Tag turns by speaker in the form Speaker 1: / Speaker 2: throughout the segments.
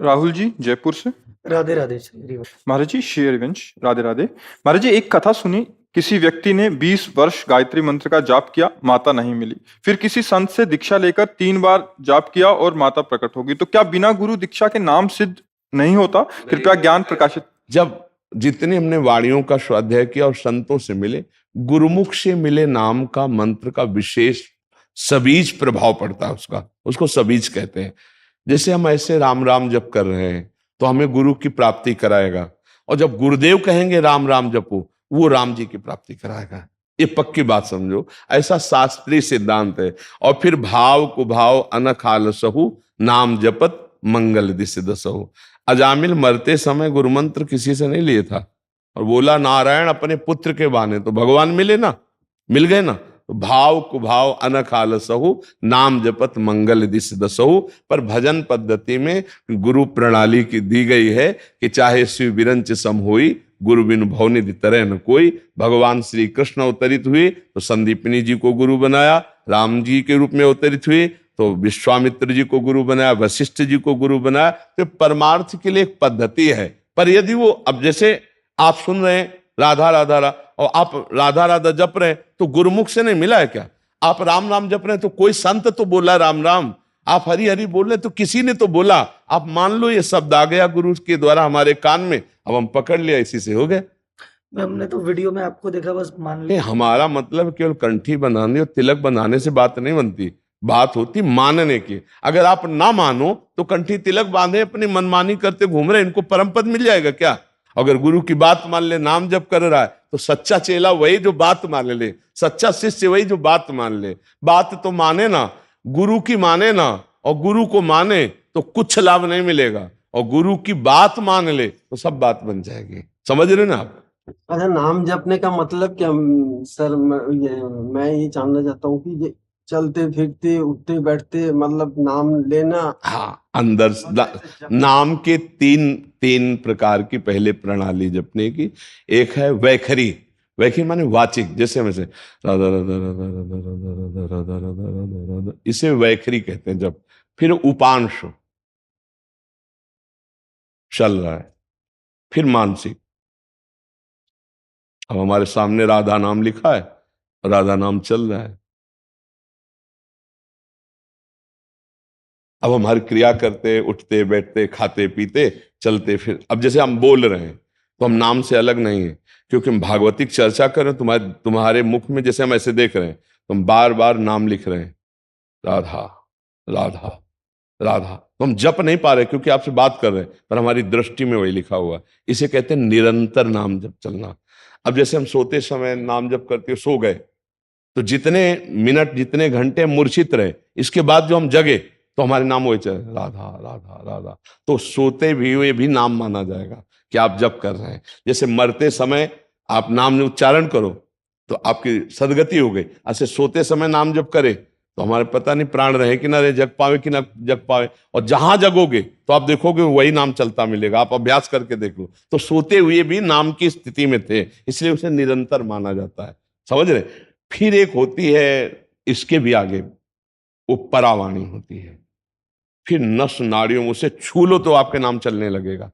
Speaker 1: राहुल जी जयपुर से।
Speaker 2: राधे राधे श्री
Speaker 1: महाराज जी शेरवंश राधे राधे। महाराज जी एक कथा सुनी, किसी व्यक्ति ने 20 वर्ष गायत्री मंत्र का जाप किया, माता नहीं मिली। फिर किसी संत से दीक्षा लेकर 3 बार जाप किया और माता प्रकट होगी। तो क्या बिना गुरु दीक्षा के नाम सिद्ध नहीं होता? कृपया ज्ञान प्रकाशित।
Speaker 3: जब जितने हमने वाणियों का स्वाध्याय किया और संतों से मिले, गुरुमुख से मिले नाम का मंत्र का विशेष सबीज प्रभाव पड़ता है, उसको सबीज कहते हैं। जैसे हम ऐसे राम राम जप कर रहे हैं तो हमें गुरु की प्राप्ति कराएगा, और जब गुरुदेव कहेंगे राम राम जपो, वो राम जी की प्राप्ति कराएगा। ये पक्की बात समझो, ऐसा शास्त्रीय सिद्धांत है। और फिर भाव कुभाव अनख आलसहु, नाम जपत मंगल दिस दसहु। अजामिल मरते समय गुरु मंत्र किसी से नहीं लिए था और बोला नारायण अपने पुत्र के बाने, तो भगवान मिले ना, मिल गए ना। तो भाव कुभाव अनख आलसहु, नाम जपत मंगल दिस दसहु। पर भजन पद्धति में गुरु प्रणाली की दी गई है कि चाहे शिव विरंच सम होई, गुरु बिन भवनिधि तरह न कोई। भगवान श्री कृष्ण अवतरित हुए तो संदीपनी जी को गुरु बनाया, राम जी के रूप में अवतरित हुए तो विश्वामित्र जी को गुरु बनाया, वशिष्ठ जी को गुरु बनाया। तो परमार्थ के लिए एक पद्धति है। पर यदि वो, अब जैसे आप सुन रहे हैं राधा राधा रा, और आप राधा राधा जप रहे हैं तो गुरुमुख से नहीं मिला है क्या? आप राम राम जप रहे हैं तो कोई संत तो बोला राम राम, आप हरि हरि बोल रहे तो किसी ने तो बोला। आप मान लो ये शब्द आ गया गुरु के द्वारा हमारे कान में, अब हम पकड़ लिया, इसी से हो गए।
Speaker 2: हमने तो वीडियो में आपको देखा, बस मान लिया।
Speaker 3: हमारा मतलब केवल कंठी बनाने और तिलक बनाने से बात नहीं बनती, बात होती मानने की। अगर आप ना मानो तो कंठी तिलक बांधे अपनी मनमानी करते घूम रहे, इनको परम पद मिल जाएगा क्या? अगर गुरु की बात मान ले, नाम जप कर रहा है, तो सच्चा चेला वही जो बात मान ले, सच्चा शिष्य वही जो बात मान ले। बात तो माने ना, गुरु की माने ना, और गुरु को माने तो कुछ लाभ नहीं मिलेगा, और गुरु की बात मान ले तो सब बात बन जाएगी। समझ रहे ना आप?
Speaker 4: अच्छा, नाम जपने का मतलब क्या सर? मैं ये जानना चाहता हूँ कि ये चलते फिरते उठते बैठते मतलब नाम लेना।
Speaker 3: हाँ, अंदर नाम के तीन प्रकार की पहले प्रणाली जपने की। एक है वैखरी, वैखरी माने वाचिक, जैसे में से राधा राधा राधा राधा राधा राधा राधा राधा राधा, इसे वैखरी कहते हैं जब। फिर उपांश चल रहा है, फिर मानसिक। अब हमारे सामने राधा नाम लिखा है, राधा नाम चल रहा है। अब हम हर क्रिया करते, उठते बैठते, खाते पीते, चलते फिर, अब जैसे हम बोल रहे हैं तो हम नाम से अलग नहीं है, क्योंकि हम भागवतिक चर्चा कर रहे हैं। तुम्हारे मुख में जैसे हम ऐसे देख रहे हैं तो हम बार बार नाम लिख रहे हैं, राधा राधा राधा। तो हम जप नहीं पा रहे क्योंकि आपसे बात कर रहे हैं, पर हमारी दृष्टि में वही लिखा हुआ। इसे कहते हैं निरंतर नाम जप चलना। अब जैसे हम सोते समय नाम जप करते हुए सो गए, तो जितने मिनट जितने घंटे मूर्छित रहे, इसके बाद जो हम जगे तो हमारे नाम वही चले, राधा राधा राधा। तो सोते भी हुए भी नाम माना जाएगा कि आप जप कर रहे हैं। जैसे मरते समय आप नाम उच्चारण करो तो आपकी सदगति हो गई। ऐसे सोते समय नाम जप करे तो हमारे पता नहीं प्राण रहे कि ना रहे, जग पावे कि ना जग पावे। और जहां जगोगे तो आप देखोगे वही नाम चलता मिलेगा। आप अभ्यास करके देख लो। तो सोते हुए भी नाम की स्थिति में थे, इसलिए उसे निरंतर माना जाता है। समझ रहे? फिर एक होती है इसके भी आगे, वो परावाणी होती है। फिर नस नाड़ियों में उसे छू लो तो आपके नाम चलने लगेगा।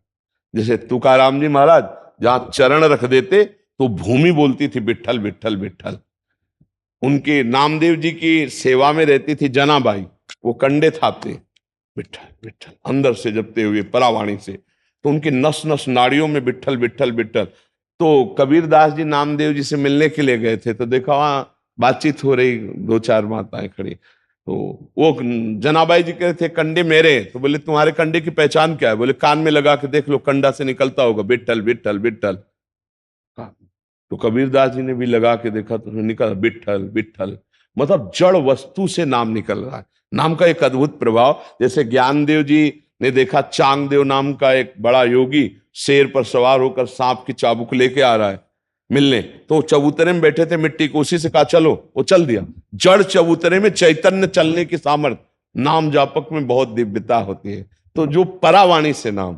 Speaker 3: जैसे तुकाराम जी महाराज जहां चरण रख देते तो भूमि बोलती थी विट्ठल विट्ठल विट्ठल। उनके नामदेव जी की सेवा में रहती थी जनाबाई, वो कंडे थापते विट्ठल विट्ठल अंदर से जपते हुए परावाणी से, तो उनके नस नस नाड़ियों में विट्ठल विट्ठल विट्ठल। तो कबीरदास जी नामदेव जी से मिलने के लिए गए थे, तो देखा वहां बातचीत हो रही, 2-4 माताएं खड़ी। तो वो जनाबाई जी कह रहे थे कंडे मेरे, तो बोले तुम्हारे कंडे की पहचान क्या है? बोले कान में लगा के देख लो, कंडा से निकलता होगा विट्ठल विट्ठल विट्ठल। तो कबीरदास जी ने भी लगा के देखा तो निकल विट्ठल विट्ठल। मतलब जड़ वस्तु से नाम निकल रहा है। नाम का एक अद्भुत प्रभाव। जैसे ज्ञानदेव जी ने देखा चांगदेव नाम का एक बड़ा योगी शेर पर सवार होकर सांप की चाबुक लेके आ रहा है मिलने, तो चबूतरे में बैठे थे मिट्टी को, उसी से कहा चलो, वो चल दिया। जड़ चबूतरे में चैतन्य चलने की सामर्थ्य। नाम जापक में बहुत दिव्यता होती है। तो जो परावाणी से नाम,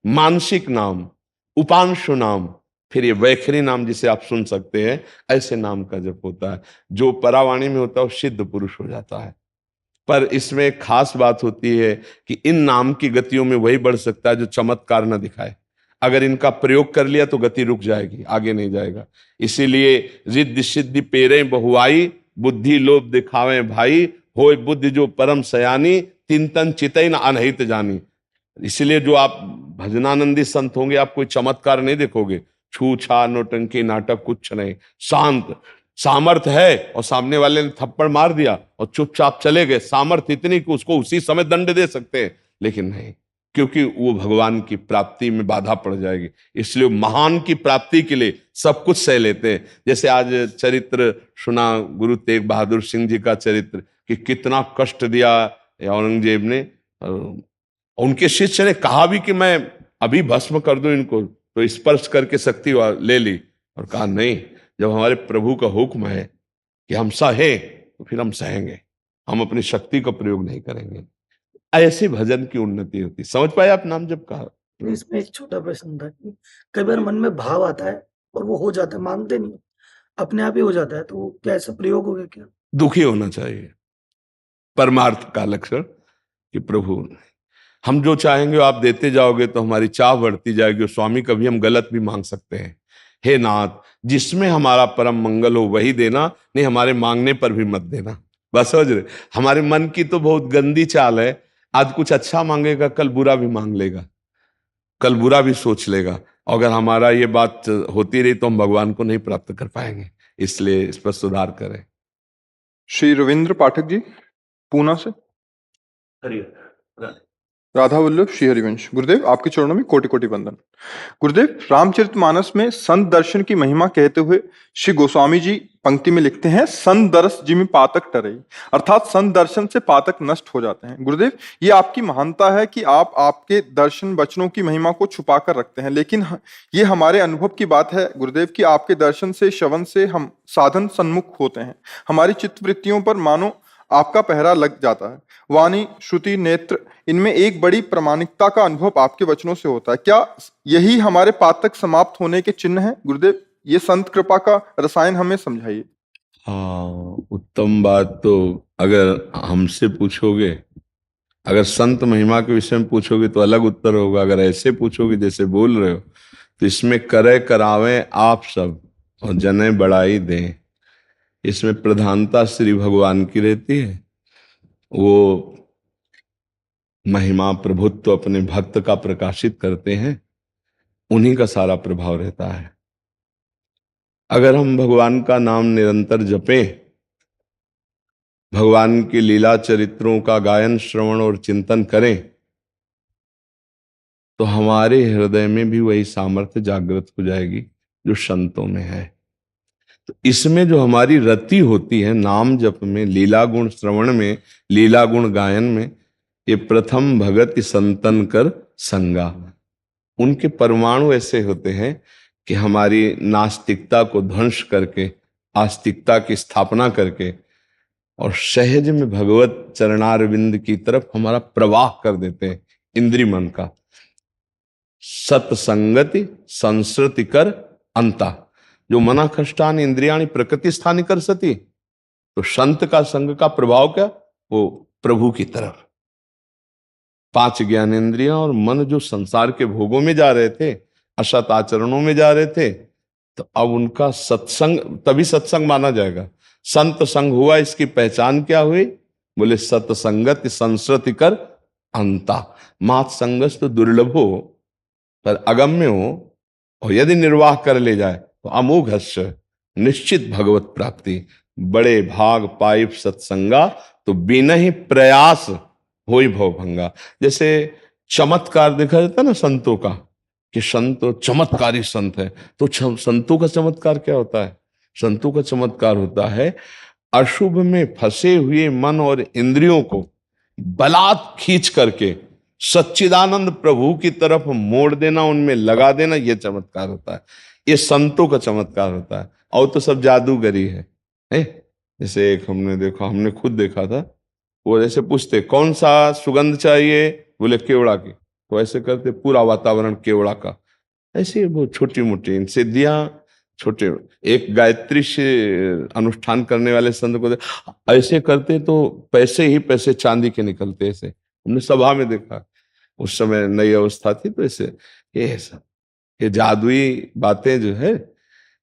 Speaker 3: मानसिक नाम, उपांशु नाम, फिर ये वैखरी नाम जिसे आप सुन सकते हैं, ऐसे नाम का जप होता है। जो परावाणी में होता है वो सिद्ध पुरुष हो जाता है। पर इसमें एक खास बात होती है कि इन नाम की गतियों में वही बढ़ सकता है जो चमत्कार न दिखाए। अगर इनका प्रयोग कर लिया तो गति रुक जाएगी, आगे नहीं जाएगा। इसीलिए रिद्धि सिद्धि पेरे बहुआई, बुद्धि लोभ दिखावे भाई, होय बुद्धि जो परम सयानी, तीन तन चितई न अनहित जानी। इसलिए जो आप भजनानंदी संत होंगे, आप कोई चमत्कार नहीं देखोगे, छू छा नोटंकी नाटक कुछ नहीं, शांत। सामर्थ है और सामने वाले ने थप्पड़ मार दिया और चुपचाप चले गए, सामर्थ इतनी कि उसको उसी समय दंड दे सकते हैं, लेकिन नहीं, क्योंकि वो भगवान की प्राप्ति में बाधा पड़ जाएगी। इसलिए महान की प्राप्ति के लिए सब कुछ सह लेते हैं। जैसे आज चरित्र सुना गुरु तेग बहादुर सिंह जी का चरित्र, कि कितना कष्ट दिया औरंगजेब ने। उनके शिष्य ने कहा भी कि मैं अभी भस्म कर दूं इनको, तो स्पर्श करके शक्ति ले ली, और कहा नहीं, जब हमारे प्रभु का हुक्म है कि हम सहे तो फिर हम सहेंगे, हम अपनी शक्ति का प्रयोग नहीं करेंगे। ऐसे भजन की उन्नति होती। समझ पाए आप नाम जब कहा?
Speaker 2: इसमें एक छोटा प्रश्न था कि कई बार मन में भाव आता है और वो हो जाता है, मांगते नहीं, अपने आप ही हो जाता है, तो वो क्या ऐसा प्रयोग हो गया क्या?
Speaker 3: दुखी होना चाहिए, परमार्थ का लक्षण, कि प्रभु हम जो चाहेंगे आप देते जाओगे तो हमारी चाह बढ़ती जाएगी। और स्वामी कभी हम गलत भी मांग सकते हैं, हे नाथ जिसमें हमारा परम मंगल हो वही देना, नहीं हमारे मांगने पर भी मत देना। बस समझ रहे, हमारे मन की तो बहुत गंदी चाल है, आज कुछ अच्छा मांगेगा कल बुरा भी मांग लेगा, कल बुरा भी सोच लेगा। अगर हमारा ये बात होती रही तो हम भगवान को नहीं प्राप्त कर पाएंगे, इसलिए इस पर सुधार करें।
Speaker 1: श्री रविंद्र पाठक जी पूना से। राधा वल्लभ श्री हरिवंश। गुरुदेव आपके चरणों में कोटि कोटि वंदन। गुरुदेव रामचरितमानस में संत दर्शन की महिमा कहते हुए श्री गोस्वामी जी पंक्ति में लिखते हैं, संत दर्श जिमि पातक टरे, अर्थात संत दर्शन से पातक नष्ट हो जाते हैं। गुरुदेव ये आपकी महानता है कि आप आपके दर्शन वचनों की महिमा को छुपा कर रखते हैं, लेकिन ये हमारे अनुभव की बात है गुरुदेव कि आपके दर्शन से श्रवण से हम साधन सन्मुख होते हैं, हमारी चित्तवृत्तियों पर मानो आपका पहरा लग जाता है। वाणी श्रुति नेत्र इनमें एक बड़ी प्रामाणिकता का अनुभव आपके वचनों से होता है। क्या यही हमारे पातक समाप्त होने के चिन्ह हैं गुरुदेव? ये संत कृपा का रसायन हमें समझाइए।
Speaker 3: हाँ, उत्तम बात। तो अगर हमसे पूछोगे, अगर संत महिमा के विषय में पूछोगे तो अलग उत्तर होगा। अगर ऐसे पूछोगे जैसे बोल रहे हो, तो इसमें करे करावें आप सब और जने बढ़ाई दें, इसमें प्रधानता श्री भगवान की रहती है। वो महिमा प्रभुत्व अपने भक्त का प्रकाशित करते हैं, उन्हीं का सारा प्रभाव रहता है। अगर हम भगवान का नाम निरंतर जपें, भगवान की लीला चरित्रों का गायन श्रवण और चिंतन करें, तो हमारे हृदय में भी वही सामर्थ्य जागृत हो जाएगी जो संतों में है। तो इसमें जो हमारी रति होती है नाम जप में, लीला गुण श्रवण में, लीला गुण गायन में, ये प्रथम भगत संतन कर संगा। उनके परमाणु ऐसे होते हैं कि हमारी नास्तिकता को ध्वंस करके आस्तिकता की स्थापना करके और सहज में भगवत चरणारविंद की तरफ हमारा प्रवाह कर देते हैं इंद्रिय मन का। सत्संगति संस्कृति कर अंता, जो मना कष्टानि इंद्रियाणि प्रकृति स्थानि कर सती। तो संत का संग का प्रभाव क्या? वो प्रभु की तरफ। 5 ज्ञानेंद्रियां और मन जो संसार के भोगों में जा रहे थे, असत आचरणों में जा रहे थे, तो अब उनका सत्संग, तभी सत्संग माना जाएगा। संत संग हुआ, इसकी पहचान क्या हुई? बोले सत्संगति संस्कृति कर अंता। मात संगस तो दुर्लभ हो पर अगम्य हो, और यदि निर्वाह कर ले जाए तो अमोघ निश्चित भगवत प्राप्ति। बड़े भाग पाइप सत्संगा, तो बिना ही प्रयास होई भव भंगा। जैसे चमत्कार देखा जाता है ना संतों का, कि संत चमत्कारी संत है, तो संतों का चमत्कार क्या होता है? संतों का चमत्कार होता है अशुभ में फंसे हुए मन और इंद्रियों को बलात् खींच करके सच्चिदानंद प्रभु की तरफ मोड़ देना, उनमें लगा देना, यह चमत्कार होता है। ये संतों का चमत्कार होता है। और तो सब जादूगरी है। जैसे एक हमने खुद देखा था, वो जैसे पूछते कौन सा सुगंध चाहिए, बोले केवड़ा की, तो ऐसे करते पूरा वातावरण केवड़ा का। ऐसे वो छोटी मोटी सिद्धियां छोटे एक गायत्री से अनुष्ठान करने वाले संत को ऐसे करते तो पैसे ही पैसे चांदी के निकलते, ऐसे हमने सभा में देखा। उस समय नई अवस्था थी, तो ऐसे ये सब ये जादुई बातें जो है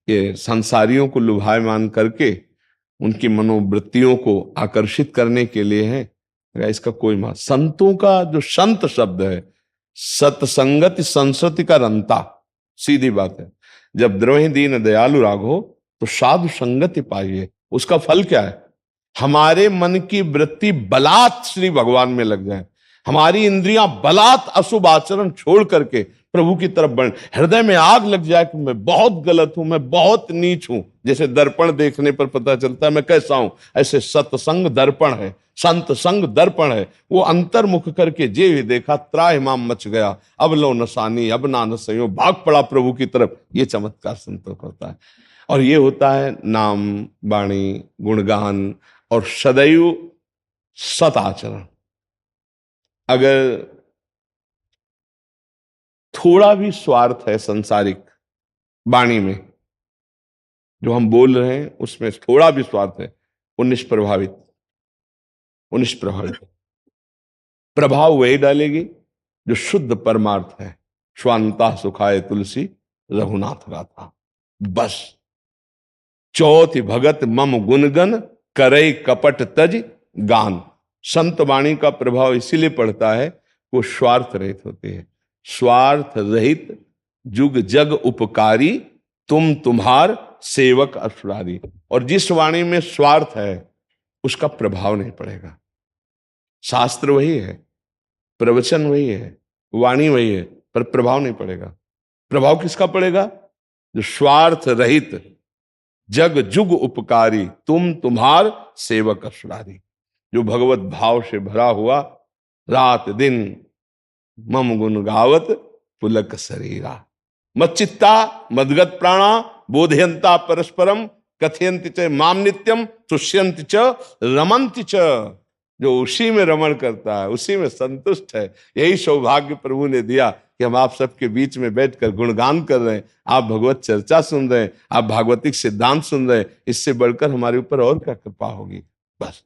Speaker 3: ये संसारियों को लुभायमान करके उनकी मनोवृत्तियों को आकर्षित करने के लिए है। इसका कोई मान, संतों का जो संत शब्द है, सत्संगति संस्कृति का रंता, सीधी बात है। जब द्रोही दीन दयालु राघो तो साधु संगति पाइए। उसका फल क्या है? हमारे मन की वृत्ति बलात् श्री भगवान में लग जाए, हमारी इंद्रियां बलात् अशुभ आचरण छोड़ करके प्रभु की तरफ बढ़, हृदय में आग लग जाए कि मैं बहुत गलत हूं, मैं बहुत नीच हूं। जैसे दर्पण देखने पर पता चलता है मैं कैसा हूं, ऐसे सत्संग दर्पण है, संत संग दर्पण है। वो अंतर्मुख करके जे भी देखा त्राहिमाम मच गया, अब लो नसानी अब ना नसयो, भाग पड़ा प्रभु की तरफ। ये चमत्कार संतों का होता है। और ये होता है नाम वाणी गुणगान और सदैव सत आचरण। अगर थोड़ा भी स्वार्थ है सांसारिक वाणी में, जो हम बोल रहे हैं उसमें थोड़ा भी स्वार्थ है, वो निष्प्रभावित प्रभाव वही डालेगी जो शुद्ध परमार्थ है। स्वांता सुखाय तुलसी रघुनाथ गाथा। बस चौथी भगत मम गुणगन करई कपट तज गान। संत वाणी का प्रभाव इसीलिए पड़ता है वो स्वार्थ रहित होती है। स्वार्थ रहित जुग जग उपकारी, तुम तुम्हार सेवक असुरारी। और जिस वाणी में स्वार्थ है उसका प्रभाव नहीं पड़ेगा। शास्त्र वही है, प्रवचन वही है, वाणी वही है, पर प्रभाव नहीं पड़ेगा। प्रभाव किसका पड़ेगा? जो स्वार्थ रहित जग जुग उपकारी, तुम तुम्हार सेवक असुरारी। जो भगवत भाव से भरा हुआ रात दिन मम गुण गावत पुलक शरीरा, मच्चित्ता मदगत प्राणा बोधयंता परस्परम कथयंति च माम नित्यम तुष्यंति च रमंति च। जो उसी में रमण करता है, उसी में संतुष्ट है। यही सौभाग्य प्रभु ने दिया कि हम आप सबके बीच में बैठकर गुणगान कर रहे हैं, आप भगवत चर्चा सुन रहे हैं, आप भागवतिक सिद्धांत सुन रहे हैं। इससे बढ़कर हमारे ऊपर और क्या कृपा होगी। बस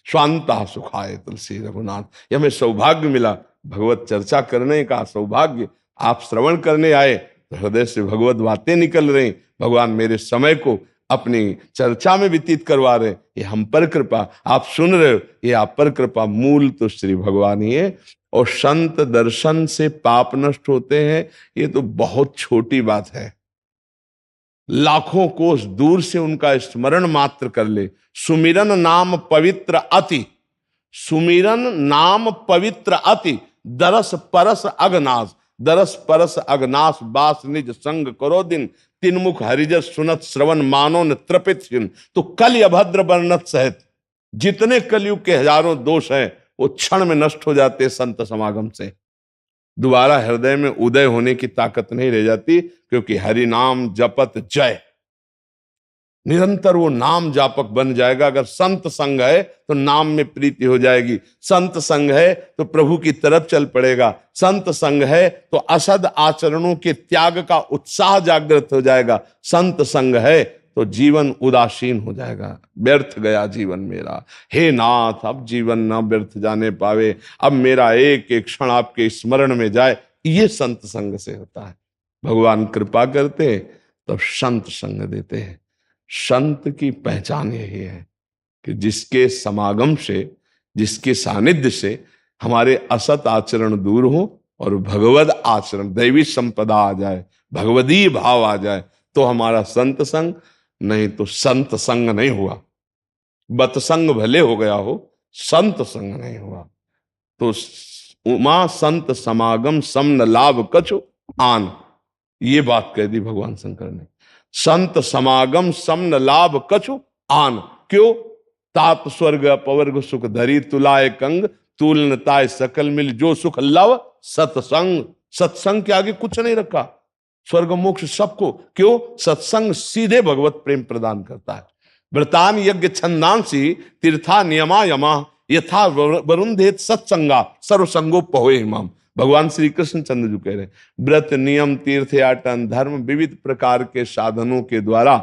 Speaker 3: स्वांता सुखाय तुलसी रघुनाथ, ये हमें सौभाग्य मिला, भगवत चर्चा करने का सौभाग्य। आप श्रवण करने आए तो हृदय से भगवत बातें निकल रही। भगवान मेरे समय को अपनी चर्चा में व्यतीत करवा रहे, ये हम पर कृपा। आप सुन रहे हो, ये आप पर कृपा। मूल तो श्री भगवान ही है। और संत दर्शन से पाप नष्ट होते हैं, ये तो बहुत छोटी बात है। लाखों कोस दूर से उनका स्मरण मात्र कर ले। सुमिरन नाम पवित्र अति, सुमिरन नाम पवित्र अति, दरस परस अगनाश, दरस परस अगनाश बास निज संग करो दिन, तिनमुख हरिजस सुनत श्रवण मानो न त्रपित छिन। तो कल अभद्र वर्णत सहित जितने कलयुग के हजारों दोष हैं वो क्षण में नष्ट हो जाते संत समागम से। दोबारा हृदय में उदय होने की ताकत नहीं रह जाती, क्योंकि हरि नाम जपत जय, निरंतर वो नाम जापक बन जाएगा। अगर संत संग है तो नाम में प्रीति हो जाएगी, संत संग है तो प्रभु की तरफ चल पड़ेगा, संत संग है तो असद आचरणों के त्याग का उत्साह जागृत हो जाएगा, संत संग है तो जीवन उदासीन हो जाएगा। व्यर्थ गया जीवन मेरा, हे नाथ अब जीवन ना व्यर्थ जाने पावे, अब मेरा एक एक क्षण आपके स्मरण में जाए। ये संत संग से होता है। भगवान कृपा करते हैं तो संत संग देते हैं। संत की पहचान यही है कि जिसके समागम से, जिसके सानिध्य से हमारे असत आचरण दूर हो और भगवद आचरण, दैवी संपदा आ जाए, भगवदीय भाव आ जाए, तो हमारा संत संग। नहीं तो संत संग नहीं हुआ। बतसंग भले हो गया हो, संत संग नहीं हुआ। तो उमा संत समागम सम न लाभ कछु आन, ये बात कह दी भगवान शंकर ने। संत समागम सम न लाभ कछु आन, क्यों? तात स्वर्ग अपवर्ग सुख धरी, तुलाए कंग तुलनताय सकल मिल, जो सुख लव सत्संग। सत्संग के आगे कुछ नहीं रखा, स्वर्ग मोक्ष सबको। क्यों? सत्संग सीधे भगवत प्रेम प्रदान करता है। व्रतान यज्ञ छंदांसी तीर्था नियमा यमा, यथा वरुंधेत सत्संगा सर्वसंगोपहोय इमाम। भगवान श्री कृष्ण चंद्र जी कह रहे हैं, व्रत नियम तीर्थयाटन धर्म विविध प्रकार के साधनों के द्वारा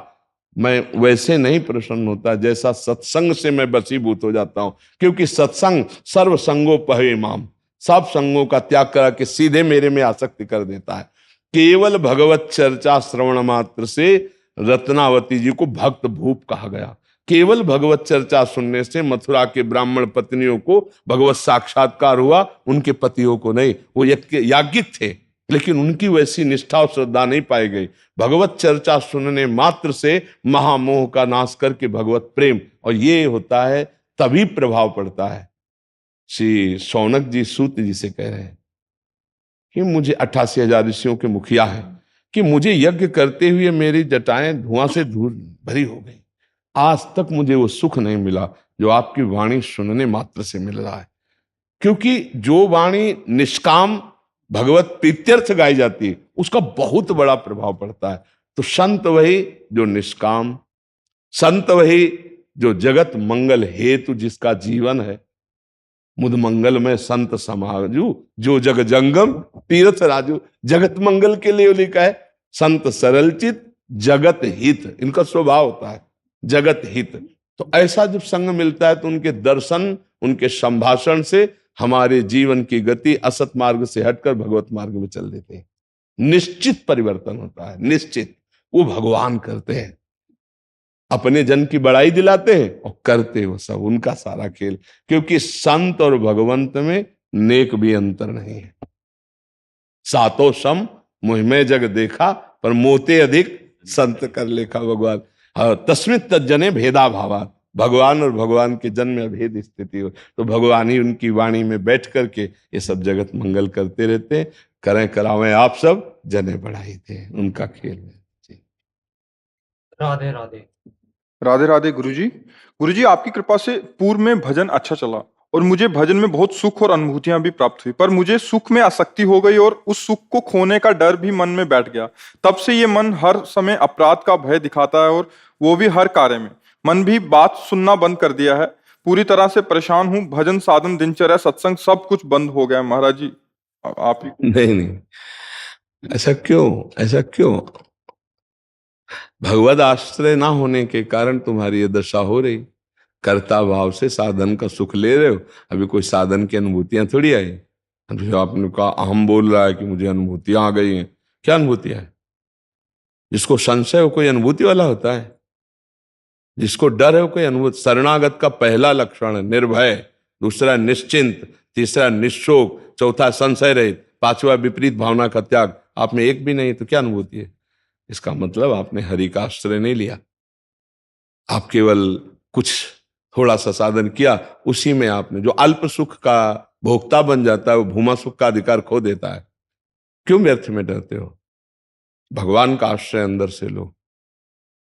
Speaker 3: मैं वैसे नहीं प्रसन्न होता जैसा सत्संग से मैं वशीभूत हो जाता हूं। क्योंकि सत्संग सर्व संगोपहवे माम, सब संगों का त्याग करा के सीधे मेरे में आसक्ति कर देता है। केवल भगवत चर्चा श्रवण मात्र से रत्नावती जी को भक्त भूप कहा गया। केवल भगवत चर्चा सुनने से मथुरा के ब्राह्मण पत्नियों को भगवत साक्षात्कार हुआ, उनके पतियों को नहीं। वो याज्ञिक थे लेकिन उनकी वैसी निष्ठा और श्रद्धा नहीं पाई गई। भगवत चर्चा सुनने मात्र से महामोह का नाश करके भगवत प्रेम, और ये होता है तभी प्रभाव पड़ता है। श्री शौनक जी सूत जी से कह रहे हैं कि मुझे 88,000 ऋषियों के मुखिया है कि मुझे यज्ञ करते हुए मेरी जटाएं धुआं से धूल भरी हो गई। आज तक मुझे वो सुख नहीं मिला जो आपकी वाणी सुनने मात्र से मिल रहा है। क्योंकि जो वाणी निष्काम भगवत प्रीत्यर्थ गाई जाती है उसका बहुत बड़ा प्रभाव पड़ता है। तो संत वही जो निष्काम, संत वही जो जगत मंगल हेतु जिसका जीवन है। मुद मंगल में संत समाजू जो जग जंगम तीर्थ राजू। जगत मंगल के लिए लिखा है संत सरलचित जगत हित, इनका स्वभाव होता है जगत हित। तो ऐसा जब संग मिलता है तो उनके दर्शन, उनके संभाषण से हमारे जीवन की गति असत मार्ग से हटकर भगवत मार्ग में चल देते हैं। निश्चित परिवर्तन होता है, निश्चित। वो भगवान करते हैं, अपने जन की बड़ाई दिलाते हैं और करते वो सब उनका सारा खेल। क्योंकि संत और भगवंत में नेक भी अंतर नहीं है। सातों सम मुँह में जग देखा पर मोते अधिक संत कर लेखा। भगवान तस्मित तज्जने भेदा भावा, भगवान और भगवान के जन में अभेद स्थिति हो। तो भगवान ही उनकी वाणी में बैठ करके ये सब जगत मंगल करते रहते हैं। करें करावें आप सब जने बढ़ाई थे, उनका खेल है।
Speaker 5: राधे राधे।
Speaker 1: राधे राधे गुरुजी। गुरुजी आपकी कृपा से पूर्व में भजन अच्छा चला और मुझे भजन में बहुत सुख और अनुभूतियां भी प्राप्त हुई, पर मुझे सुख में आसक्ति हो गई और उस सुख को खोने का डर भी मन में बैठ गया। तब से ये मन हर समय अपराध का भय दिखाता है और वो भी हर कार्य में। मन भी बात सुनना बंद कर दिया है। पूरी तरह से परेशान हूँ। भजन साधन दिनचर्या सत्संग सब कुछ बंद हो गया है। महाराज जी आप ही।
Speaker 3: नहीं, ऐसा क्यों, ऐसा क्यों? भगवद आश्रय ना होने के कारण तुम्हारी ये दशा हो रही। कर्ता भाव से साधन का सुख ले रहे हो। अभी कोई साधन की अनुभूतियां थोड़ी आई। अभी आपने कहा अहम बोल रहा है कि मुझे अनुभूतियां आ गई हैं। क्या अनुभूतियां है? जिसको संशय हो कोई अनुभूति वाला होता है? जिसको डर है वो कोई अनुभूति। शरणागत का पहला लक्षण है निर्भय, दूसरा निश्चिंत, तीसरा निशोक, चौथा संशय रहित, पांचवा विपरीत भावना का त्याग। आप में एक भी नहीं तो क्या अनुभूति है? इसका मतलब आपने हरि का आश्रय नहीं लिया। आप केवल कुछ थोड़ा सा साधन किया, उसी में आपने जो अल्प सुख का भोक्ता बन जाता है वो भूमा सुख का अधिकार खो देता है। क्यों व्यर्थ में डरते हो? भगवान का आश्रय अंदर से लो।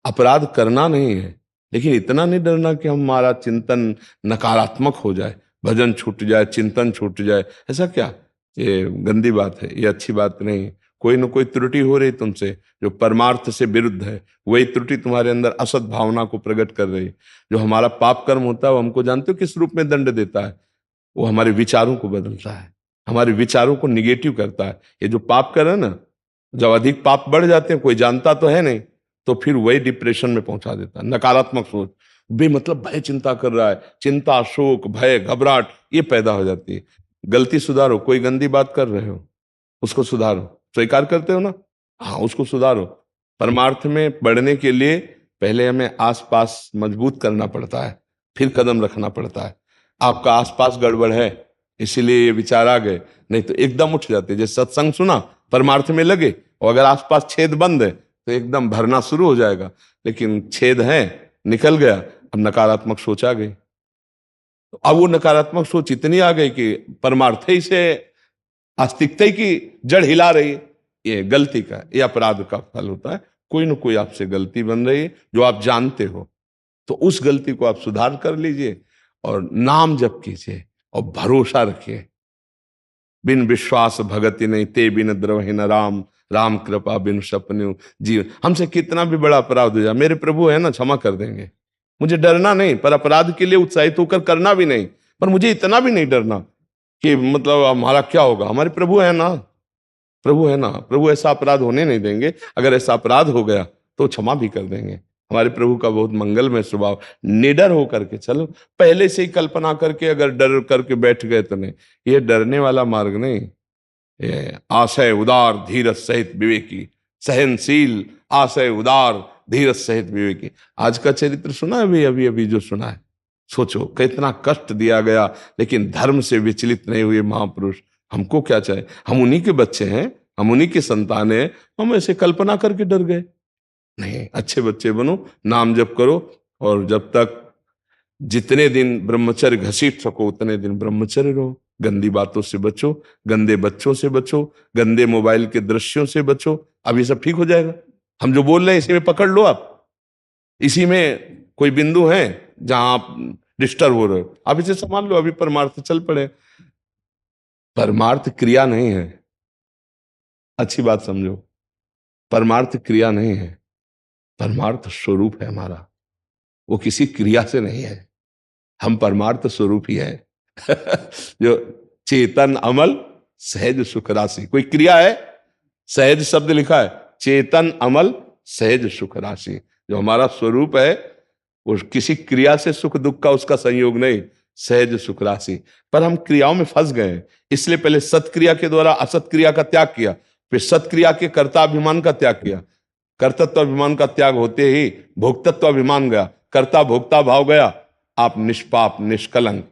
Speaker 3: अपराध करना नहीं है, लेकिन इतना नहीं डरना कि हमारा चिंतन नकारात्मक हो जाए, भजन छूट जाए, चिंतन छूट जाए। ऐसा क्या? ये गंदी बात है, ये अच्छी बात नहीं। कोई न कोई त्रुटि हो रही तुमसे जो परमार्थ से विरुद्ध है। वही त्रुटि तुम्हारे अंदर असत भावना को प्रकट कर रही है। जो हमारा पाप कर्म होता है वो हमको जानते हो किस रूप में दंड देता है? वो हमारे विचारों को बदलता है, हमारे विचारों को निगेटिव करता है। ये जो पाप कर है ना, जब अधिक पाप बढ़ जाते हैं, कोई जानता तो है नहीं, तो फिर वही डिप्रेशन में पहुंचा देता है। नकारात्मक सोच, बेमतलब भय चिंता कर रहा है, चिंता, शोक, भय, घबराहट ये पैदा हो जाती है। गलती सुधारो। कोई गंदी बात कर रहे हो उसको सुधारो। स्वीकार करते हो ना, हाँ उसको सुधारो। परमार्थ में बढ़ने के लिए पहले हमें आसपास मजबूत करना पड़ता है, फिर कदम रखना पड़ता है। आपका आसपास गड़बड़ है इसीलिए ये विचार आ गए, नहीं तो एकदम उठ जाते। जैसे सत्संग सुना, परमार्थ में लगे, और अगर आसपास छेद बंद है तो एकदम भरना शुरू हो जाएगा। लेकिन छेद है, निकल गया, अब नकारात्मक सोच आ गई। तो अब वो नकारात्मक सोच इतनी आ गई कि परमार्थ ही से आस्तिकता की जड़ हिला रही है। ये गलती का, ये अपराध का फल होता है। कोई ना कोई आपसे गलती बन रही है जो आप जानते हो, तो उस गलती को आप सुधार कर लीजिए और नाम जप कीजिए और भरोसा रखिए। बिन विश्वास भगति नहीं, ते बिन द्रवहि न राम, राम कृपा बिन सपन्यु जीवन। हमसे कितना भी बड़ा अपराध हो जाए, मेरे प्रभु है ना, क्षमा कर देंगे। मुझे डरना नहीं, पर अपराध के लिए उत्साहित होकर करना भी नहीं, पर मुझे इतना भी नहीं डरना कि मतलब हमारा क्या होगा, हमारे प्रभु है ना, प्रभु है ना, प्रभु ऐसा अपराध होने नहीं देंगे। अगर ऐसा अपराध हो गया तो क्षमा भी कर देंगे। हमारे प्रभु का बहुत मंगलमय स्वभाव। निडर होकर के चलो, पहले से ही कल्पना करके अगर डर करके बैठ गए तो नहीं, ये डरने वाला मार्ग नहीं। ये आशय उदार धीरज सहित विवेकी, सहनशील आशय उदार धीरज सहित विवेकी। आज का चरित्र सुना है अभी अभी अभी जो सुना है, सोचो कितना कष्ट दिया गया, लेकिन धर्म से विचलित नहीं हुए महापुरुष। हमको क्या चाहिए, हम उन्हीं के बच्चे हैं, हम उन्हीं के संतान हैं, हम ऐसे कल्पना करके डर गए? नहीं, अच्छे बच्चे बनो, नाम जप करो, और जब तक जितने दिन ब्रह्मचर्य घसीट सको उतने दिन ब्रह्मचर्य रहो। गंदी बातों से बचो, गंदे बच्चों से बचो, गंदे मोबाइल के दृश्यों से बचो। अब ये सब ठीक हो जाएगा। हम जो बोल रहे हैं इसी में पकड़ लो आप, इसी में कोई बिंदु है जहां आप डिस्टर्ब हो रहे हो, आप इसे संभाल लो, अभी परमार्थ चल पड़े। परमार्थ क्रिया नहीं है, अच्छी बात समझो, परमार्थ क्रिया नहीं है, परमार्थ स्वरूप है हमारा, वो किसी क्रिया से नहीं है। हम परमार्थ स्वरूप ही है। जो चेतन अमल सहज सुख राशि, कोई क्रिया है? सहज शब्द लिखा है, चेतन अमल सहज सुख राशि। जो हमारा स्वरूप है वो किसी क्रिया से सुख दुख का उसका संयोग नहीं, सहज सुख राशि। पर हम क्रियाओं में फंस गए, इसलिए पहले सत्क्रिया के द्वारा असत क्रिया का त्याग किया, फिर सत्क्रिया के कर्ताभिमान का त्याग किया। कर्तत्व अभिमान का त्याग होते ही भोक्तत्व अभिमान गया, कर्ता भोक्ता भाव गया। आप निष्पाप निष्कलंक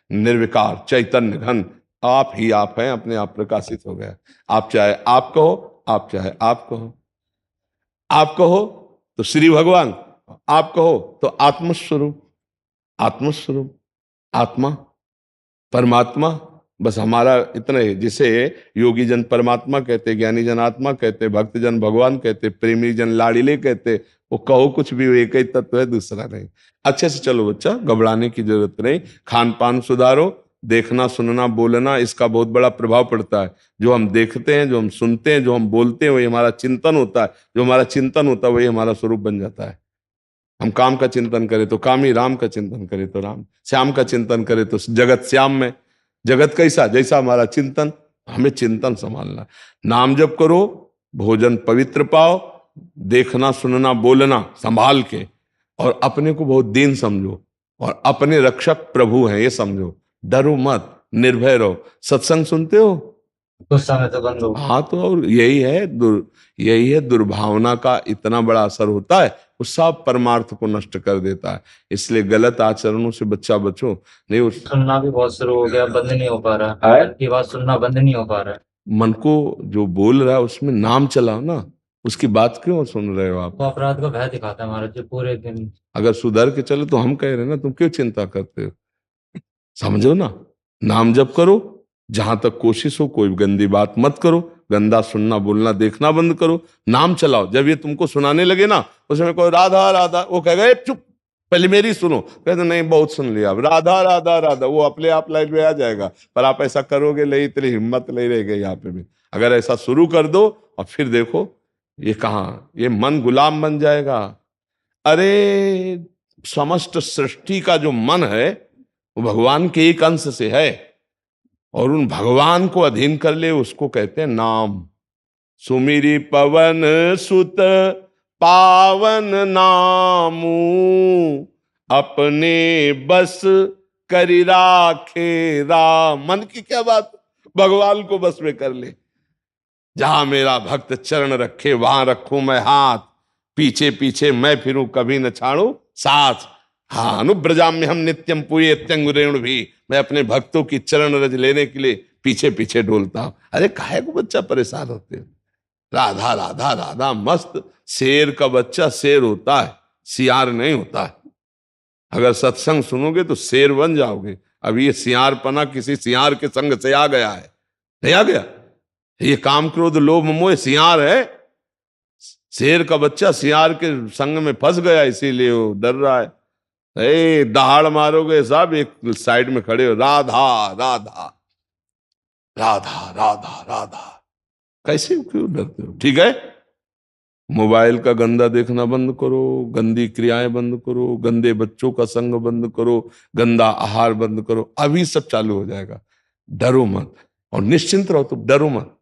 Speaker 3: निर्विकार चैतन्य घन आप ही आप हैं, अपने आप प्रकाशित हो गया। आप चाहे आप कहो, आप चाहे आप कहो, आप कहो तो श्री भगवान, आप कहो तो आत्मस्वरूप, आत्मस्वरूप आत्मा परमात्मा। बस हमारा इतना ही, जिसे योगी जन परमात्मा कहते, ज्ञानी जन आत्मा कहते, भक्त जन भगवान कहते, प्रेमी जन लाड़िले कहते। वो कहो कुछ भी, वो एक ही तत्व है, दूसरा नहीं। अच्छे से चलो बच्चा, घबराने की जरूरत नहीं। खान पान सुधारो, देखना सुनना बोलना, इसका बहुत बड़ा प्रभाव पड़ता है। जो हम देखते हैं, जो हम सुनते हैं, जो हम बोलते हैं, वही हमारा चिंतन होता है। जो हमारा चिंतन होता है वही हमारा स्वरूप बन जाता है। हम काम का चिंतन करें तो काम ही, राम का चिंतन करें तो राम, श्याम का चिंतन करें तो जगत श्याम में। जगत कैसा, जैसा हमारा चिंतन। हमें चिंतन संभालना। नाम जप करो, भोजन पवित्र पाओ, देखना सुनना बोलना संभाल के, और अपने को बहुत दीन समझो, और अपने रक्षक प्रभु हैं ये समझो। डरो मत, निर्भय रहो। सत्संग सुनते हो?
Speaker 5: कुछ समय तो बंद हो।
Speaker 3: हाँ, तो और यही है दुर्भावना का इतना बड़ा असर होता है, वो सब परमार्थ को नष्ट कर देता है। इसलिए गलत आचरणों से बच्चा बचो। नहीं, उस
Speaker 5: सुनना भी बहुत शुरू हो गया, बंद नहीं हो पा रहा
Speaker 3: है?
Speaker 5: है, मन की बात सुनना बंद नहीं हो पा रहा है।
Speaker 3: मन को जो बोल रहा है उसमें नाम चलाओ ना, उसकी बात क्यों सुन रहे हो आप?
Speaker 5: वो अपराध का भय दिखाता है महाराज जी पूरे दिन।
Speaker 3: अगर सुधर के चलो तो हम कह रहे हैं ना, तुम क्यों चिंता करते हो? समझो ना, नाम जप करो, जहां तक कोशिश हो कोई गंदी बात मत करो, गंदा सुनना बोलना देखना बंद करो, नाम चलाओ। जब ये तुमको सुनाने लगे ना, उसमें कोई राधा राधा, वो कहेगा "ए, चुप, पहले मेरी सुनो"। कहते नहीं, बहुत सुन लिया, अब राधा राधा राधा, वो अपने आप लाइन में आ जाएगा। पर आप ऐसा करोगे नहीं, इतनी हिम्मत नहीं रहेगी यहाँ पे भी। अगर ऐसा शुरू कर दो और फिर देखो ये कहाँ, ये मन गुलाम बन जाएगा। अरे समस्त सृष्टि का जो मन है वो भगवान के एक अंश से है, और उन भगवान को अधीन कर ले उसको कहते हैं नाम। सुमिरी पवन सुत पावन नामू, अपने बस करि राखे राम। मन की क्या बात, भगवान को बस में कर ले। जहां मेरा भक्त चरण रखे वहां रखूं मैं हाथ, पीछे पीछे मैं फिरूं कभी न छाड़ू साथ। हाँ, अनुब्रजाम में हम नित्यम पूये त्यंगुरेणु भी, मैं अपने भक्तों की चरण रज लेने के लिए पीछे पीछे डोलता हूं। अरे काहे को बच्चा परेशान होते हो? राधा राधा राधा मस्त। शेर का बच्चा शेर होता है, सियार नहीं होता है। अगर सत्संग सुनोगे तो शेर बन जाओगे। अब ये सियारपना किसी सियार के संग से आ गया है, नहीं आ गया? ये काम क्रोध लोभ मोह सियार है। शेर का बच्चा सियार के संग में फंस गया, इसीलिए वो डर रहा है। दहाड़ मारोगे साहब, एक साइड में खड़े हो, राधा राधा राधा राधा राधा। कैसे क्यों डरते हो? ठीक है, मोबाइल का गंदा देखना बंद करो, गंदी क्रियाएं बंद करो, गंदे बच्चों का संग बंद करो, गंदा आहार बंद करो। अभी सब चालू हो जाएगा। डरो मत और निश्चिंत रहो, तुम डरो मत।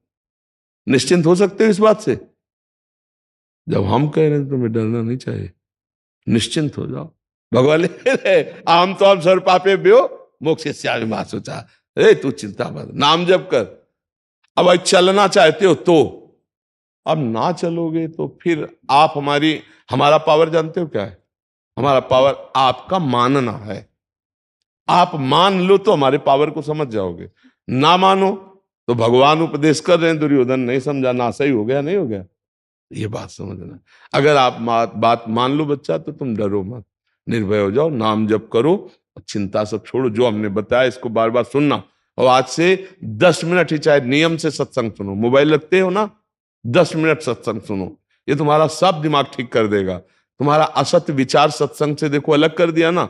Speaker 3: निश्चिंत हो सकते हो इस बात से? जब हम कह रहे हैं तुम्हें डरना नहीं चाहिए, निश्चिंत हो जाओ। भगवान आम तो हम सर पापे ब्यो मोक्ष सोचा, अरे तू चिंता मत, नाम जप कर। अब भाई चलना चाहते हो तो, अब ना चलोगे तो फिर आप हमारा पावर जानते हो क्या है? हमारा पावर आपका मानना है। आप मान लो तो हमारे पावर को समझ जाओगे, ना मानो तो भगवान उपदेश कर रहे हैं, दुर्योधन नहीं समझा, ना सही हो गया, नहीं हो गया, ये बात समझना। अगर आप बात मान लो बच्चा, तो तुम डरो मत, निर्भय हो जाओ, नाम जप करो, चिंता सब छोड़ो। जो हमने बताया इसको बार बार सुनना, और आज से 10 मिनट ही चाहे नियम से सत्संग सुनो। मोबाइल रखते हो ना, 10 मिनट सत्संग सुनो, ये तुम्हारा सब दिमाग ठीक कर देगा। तुम्हारा असत्य विचार सत्संग से देखो अलग कर दिया ना,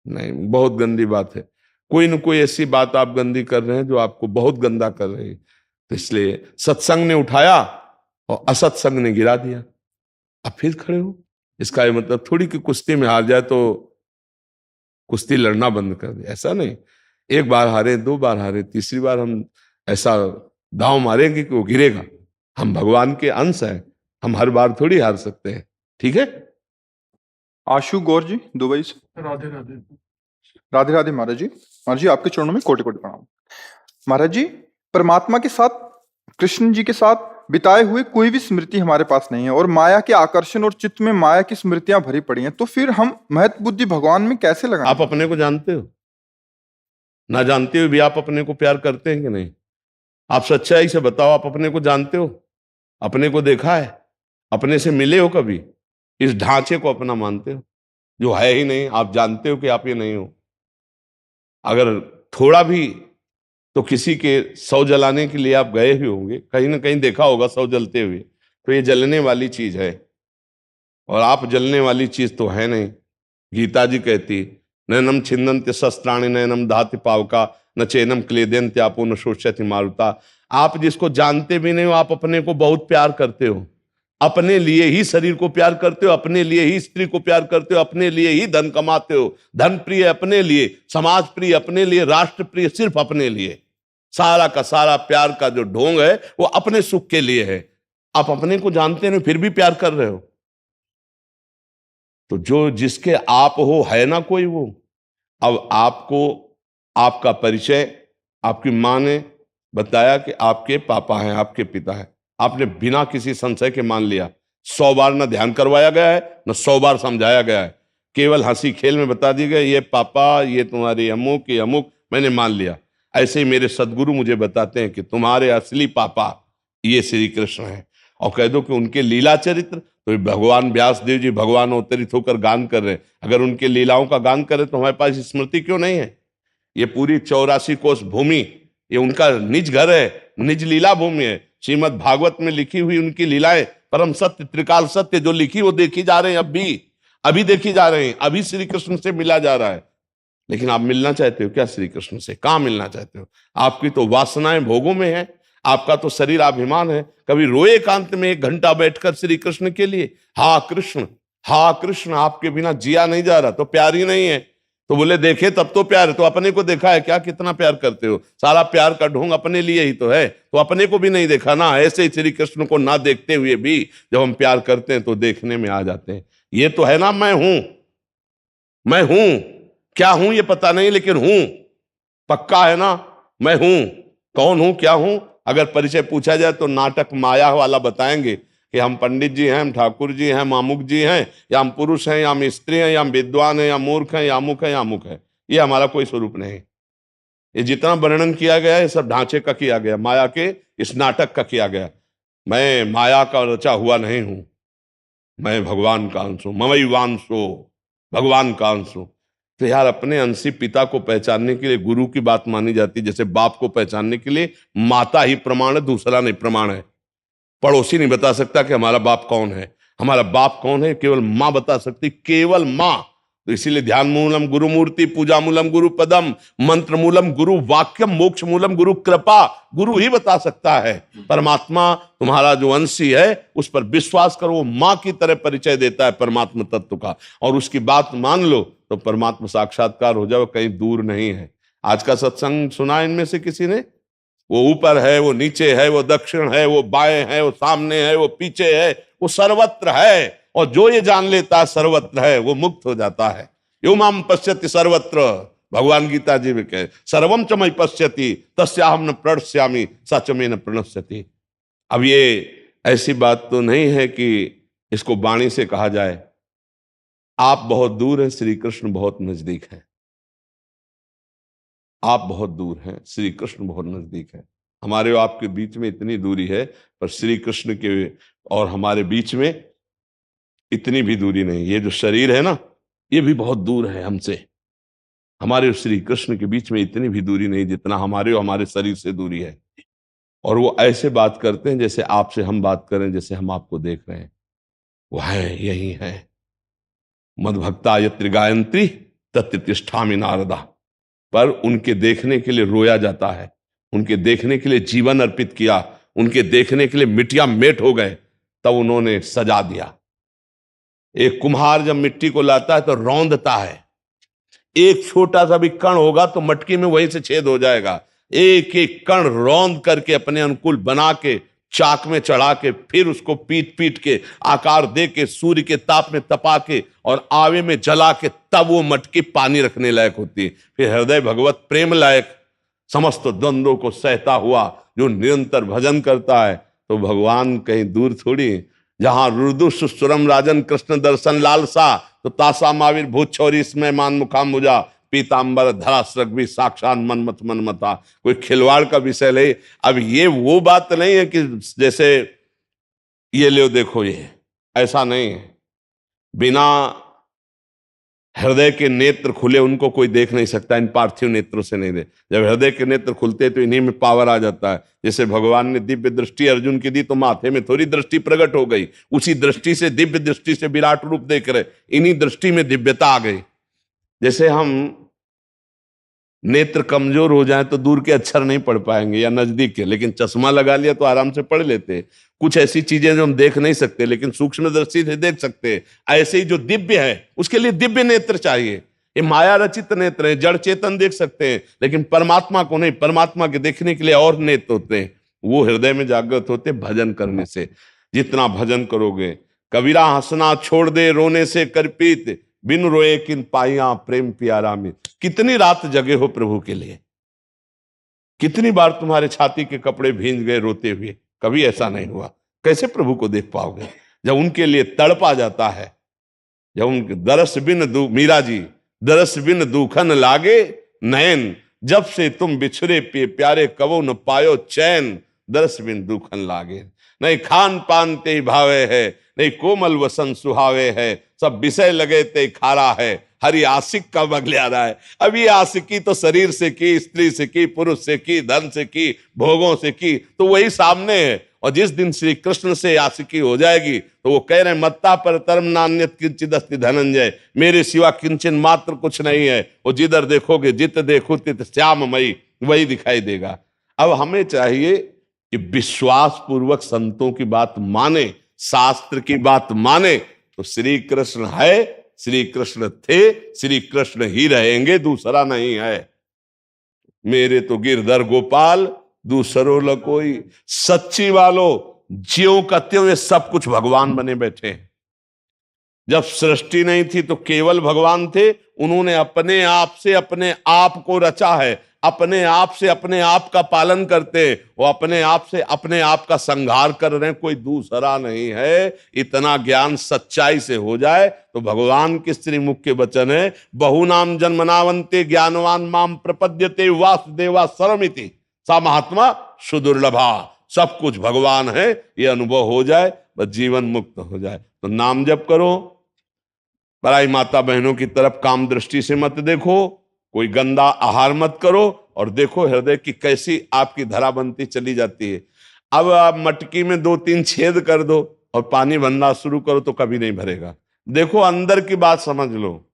Speaker 3: नहीं, बहुत गंदी बात है। कोई न कोई ऐसी बात आप गंदी कर रहे हैं जो आपको बहुत गंदा कर रही है। तो इसलिए सत्संग ने उठाया और असत्संग ने गिरा दिया। अब फिर खड़े हो, इसका ये मतलब थोड़ी कि कुश्ती में हार जाए तो कुश्ती लड़ना बंद कर दे, ऐसा नहीं। एक बार हारे, 2 बार हारे, तीसरी बार हम ऐसा दांव मारेंगे कि वो गिरेगा। हम भगवान के अंश हैं, हम हर बार थोड़ी हार सकते हैं, ठीक है।
Speaker 1: आशु गौर जी दुबई से।
Speaker 6: राधे राधे।
Speaker 1: राधे राधे महाराज जी। महाराज जी आपके चरणों में कोटि कोटि प्रणाम। महाराज जी, परमात्मा के साथ, कृष्ण जी के साथ बिताए हुए कोई भी स्मृति हमारे पास नहीं है, और माया के आकर्षण और चित्त में माया की स्मृतियां भरी पड़ी हैं, तो फिर हम महत्व बुद्धि भगवान में कैसे लगाएं?
Speaker 3: आप अपने को जानते हो? ना जानते हुए भी आप अपने को प्यार करते हैं कि नहीं? आप सच्चाई से बताओ, आप अपने को जानते हो? अपने को देखा है? अपने से मिले हो कभी? इस ढांचे को अपना मानते हो जो है ही नहीं? आप जानते हो कि आप ये नहीं हो। अगर थोड़ा भी तो किसी के सौ जलाने के लिए आप गए ही होंगे, कहीं ना कहीं देखा होगा सौ जलते हुए, तो ये जलने वाली चीज है, और आप जलने वाली चीज तो है नहीं। गीता जी कहती, नैनम छिन्दन्ति शस्त्राणि नैनम दहति पावका न चैनम क्लेदयन्ति आपो न शोष्यति मारुता। आप जिसको जानते भी नहीं हो, आप अपने को बहुत प्यार करते हो, अपने लिए ही शरीर को प्यार करते हो, अपने लिए ही स्त्री को प्यार करते हो, अपने लिए ही धन कमाते हो। धन प्रिय अपने लिए, समाज प्रिय अपने लिए, राष्ट्र प्रिय सिर्फ अपने लिए। सारा का सारा प्यार का जो ढोंग है वो अपने सुख के लिए है। आप अपने को जानते नहीं फिर भी प्यार कर रहे हो, तो जो जिसके आप हो है ना कोई वो। अब आपको आपका परिचय आपकी मां ने बताया कि आपके पापा हैं, आपके पिता हैं, आपने बिना किसी संशय के मान लिया। 100 बार न ध्यान करवाया गया है, न 100 बार समझाया गया है, केवल हंसी खेल में बता दी गई, ये पापा, ये तुम्हारी अमुक, ये अमुक, मैंने मान लिया। ऐसे ही मेरे सदगुरु मुझे बताते हैं कि तुम्हारे असली पापा ये श्री कृष्ण हैं, और कह दो कि उनके लीला चरित्र, तो भगवान व्यास देव जी भगवान अवतरित होकर गान कर रहे हैं। अगर उनके लीलाओं का गान करें तो हमारे पास स्मृति क्यों नहीं है? ये पूरी 84 कोस भूमि ये उनका निज घर है, निज लीला भूमि है। श्रीमद् भागवत में लिखी हुई उनकी लीलाएं परम सत्य, त्रिकाल सत्य जो लिखी वो देखी जा रहे हैं, अभी देखी जा रहे हैं, अभी श्री कृष्ण से मिला जा रहा है। लेकिन आप मिलना चाहते हो क्या श्री कृष्ण से? कहां मिलना चाहते हो? आपकी तो वासनाएं भोगों में है, आपका तो शरीर अभिमान है। कभी रोए एकांत में 1 घंटा बैठकर श्री कृष्ण के लिए, हा कृष्ण, आपके बिना जिया नहीं जा रहा, तो प्यार ही नहीं है। तो बोले देखे तब तो प्यार है, तो अपने को देखा है क्या? कितना प्यार करते हो? सारा प्यार का ढोंग अपने लिए ही तो है, तो अपने को भी नहीं देखा ना। ऐसे ही श्री कृष्ण को ना देखते हुए भी जब हम प्यार करते हैं तो देखने में आ जाते हैं। ये तो है ना, मैं हूं, क्या हूं ये पता नहीं, लेकिन हूं पक्का है ना, मैं हूं। कौन हूं, क्या हूं? अगर परिचय पूछा जाए तो नाटक माया वाला बताएंगे कि हम पंडित जी हैं, हम ठाकुर जी हैं, मामुक जी हैं, या हम पुरुष हैं, या हम स्त्री हैं, या हम विद्वान हैं, या मूर्ख हैं, या अमुक है, या अमुक है। ये हमारा कोई स्वरूप नहीं। ये जितना वर्णन किया गया है सब ढांचे का किया गया, माया के इस नाटक का किया गया। मैं माया का रचा हुआ नहीं हूं, मैं भगवान का अंश हूं, ममैवांशो, भगवान का अंश हूं। तो यार अपने अंशी पिता को पहचानने के लिए गुरु की बात मानी जाती, जैसे बाप को पहचानने के लिए माता ही प्रमाण है, दूसरा नहीं प्रमाण है। पड़ोसी नहीं बता सकता कि हमारा बाप कौन है, हमारा बाप कौन है केवल मां बता सकती, केवल मां। तो इसीलिए ध्यान मूलम गुरु मूर्ति, पूजा मूलम गुरु पदम, मंत्र मूलम गुरु वाक्यम, मोक्ष मूलम गुरु कृपा। गुरु ही बता सकता है। परमात्मा तुम्हारा जो अंशी है उस पर विश्वास करो, वो मां की तरह परिचय देता है परमात्मा तत्व का, और उसकी बात मान लो तो परमात्मा साक्षात्कार हो जाओ, कहीं दूर नहीं है। आज का सत्संग सुना इनमें से किसी ने? वो ऊपर है, वो नीचे है, वो दक्षिण है, वो बाएं है, वो सामने है, वो पीछे है, वो सर्वत्र है। और जो ये जान लेता है सर्वत्र है, वो मुक्त हो जाता है। यो माम पश्यति सर्वत्र, भगवान गीता जी में कहे, सर्वम च मयि पश्यति तस्याहम न प्रणश्यामि स च मे न प्रणश्यति। अब ये ऐसी बात तो नहीं है कि इसको वाणी से कहा जाए। आप बहुत दूर हैं, श्री कृष्ण बहुत नजदीक है। आप बहुत दूर हैं, श्री कृष्ण बहुत नजदीक है। हमारे और आपके बीच में इतनी दूरी है, पर श्री कृष्ण के और हमारे बीच में इतनी भी दूरी नहीं। ये जो शरीर है ना, ये भी बहुत दूर है हमसे। हमारे और श्री कृष्ण के बीच में इतनी भी दूरी नहीं जितना हमारे और हमारे शरीर से दूरी है। और वो ऐसे बात करते हैं जैसे आपसे हम बात करें, जैसे हम आपको देख रहे हैं। वो है, यही है। मद्भक्ता यत्र गायत्री तत्र तिष्ठामि नारदा। पर उनके देखने के लिए रोया जाता है, उनके देखने के लिए जीवन अर्पित किया, उनके देखने के लिए मिट्टियां मेट हो गए, तब उन्होंने सजा दिया। एक कुम्हार जब मिट्टी को लाता है तो रौंदता है। एक छोटा सा भी कण होगा तो मटकी में वहीं से छेद हो जाएगा। एक एक कण रौंद करके अपने अनुकूल बना के चाक में चढ़ा के फिर उसको पीट पीट के आकार दे के सूर्य के ताप में तपा के और आवे में जला के तब वो मटकी पानी रखने लायक होती है। फिर हृदय भगवत प्रेम लायक समस्त द्वंद्वों को सहता हुआ जो निरंतर भजन करता है, तो भगवान कहीं दूर थोड़ी। जहां रुदु सुरम राजन कृष्ण दर्शन लालसा, तो तासा माविर भूत छोरी इसमें मान मुखाम मुजा पीतांबर धरा सृग भी साक्षात मनमत मनमता। कोई खिलवाड़ का विषय नहीं। अब ये वो बात नहीं है कि जैसे ये ले देखो, ये ऐसा नहीं है। बिना हृदय के नेत्र खुले उनको कोई देख नहीं सकता, इन पार्थिव नेत्रों से नहीं दे। जब हृदय के नेत्र खुलते तो इन्हीं में पावर आ जाता है। जैसे भगवान ने दिव्य दृष्टि अर्जुन की दी तो माथे में थोड़ी दृष्टि प्रकट हो गई, उसी दृष्टि से दिव्य दृष्टि से विराट रूप देख रहे, इन्हीं दृष्टि में दिव्यता आ गई। जैसे हम नेत्र कमजोर हो जाए तो दूर के अक्षर नहीं पढ़ पाएंगे या नजदीक के, लेकिन चश्मा लगा लिया तो आराम से पढ़ लेते। कुछ ऐसी चीजें जो हम देख नहीं सकते लेकिन सूक्ष्म दृष्टि से देख सकते हैं, ऐसे ही जो दिव्य है उसके लिए दिव्य नेत्र चाहिए। ये माया रचित नेत्र है, जड़ चेतन देख सकते हैं लेकिन परमात्मा को नहीं। परमात्मा के देखने के लिए और नेत्र होते हैं, वो हृदय में जागृत होते भजन करने से। जितना भजन करोगे, कबीरा हंसना छोड़ दे रोने से करपीत, बिन रोए किन पाइया प्रेम प्यारा में। कितनी रात जगे हो प्रभु के लिए, कितनी बार तुम्हारे छाती के कपड़े भींज गए रोते हुए, कभी ऐसा नहीं हुआ। कैसे प्रभु को देख पाओगे जब उनके लिए तड़पा जाता है। जब उनके दरस बिन मीरा जी दरस बिन दुखन लागे नयन, जब से तुम बिछड़े पे प्यारे कबो न पायो चैन, दरस बिन दुखन लागे। नहीं खान पान ते भावे है, नहीं कोमल वसन सुहावे है, सब विषय लगे ते खारा है, हरी आशिक का बगले आ रहा है। अब ये आशिकी तो शरीर से की, स्त्री से की, पुरुष से की, धन से की, भोगों से की, तो वही सामने है। और जिस दिन श्री कृष्ण से आशिकी हो जाएगी तो वो कह रहे हैं मत्ता पर तरम नान्यत किंचित अस्ति धनंजय, मेरे सिवा किंचन मात्र कुछ नहीं है। वो जिधर देखोगे जित देखो तित श्याममयी, वही दिखाई देगा। अब हमें चाहिए कि विश्वास पूर्वक संतों की बात माने, शास्त्र की बात माने। तो श्री कृष्ण है, श्री कृष्ण थे, श्री कृष्ण ही रहेंगे, दूसरा नहीं है। मेरे तो गिरधर गोपाल दूसरो ल कोई। सच्ची वालों, ज्यों का त्यों ये सब कुछ भगवान बने बैठे हैं। जब सृष्टि नहीं थी तो केवल भगवान थे, उन्होंने अपने आप से अपने आप को रचा है, अपने आप से अपने आप का पालन करते, वो अपने आप से अपने आप का संहार कर रहे हैं, कोई दूसरा नहीं है। इतना ज्ञान सच्चाई से हो जाए तो भगवान के श्रीमुख के वचन है, बहुनाम जन्मनावंते ज्ञानवान माम प्रपद्यते वासुदेवा सर्वमिति सा महात्मा सुदुर्लभा। सब कुछ भगवान है, ये अनुभव हो जाए बस जीवन मुक्त हो जाए। तो नाम जप करो, पराई माता बहनों की तरफ काम दृष्टि से मत देखो, कोई गंदा आहार मत करो, और देखो हृदय की कैसी आपकी धरा बनती चली जाती है। अब आप मटकी में 2-3 छेद कर दो और पानी भरना शुरू करो तो कभी नहीं भरेगा। देखो अंदर की बात समझ लो।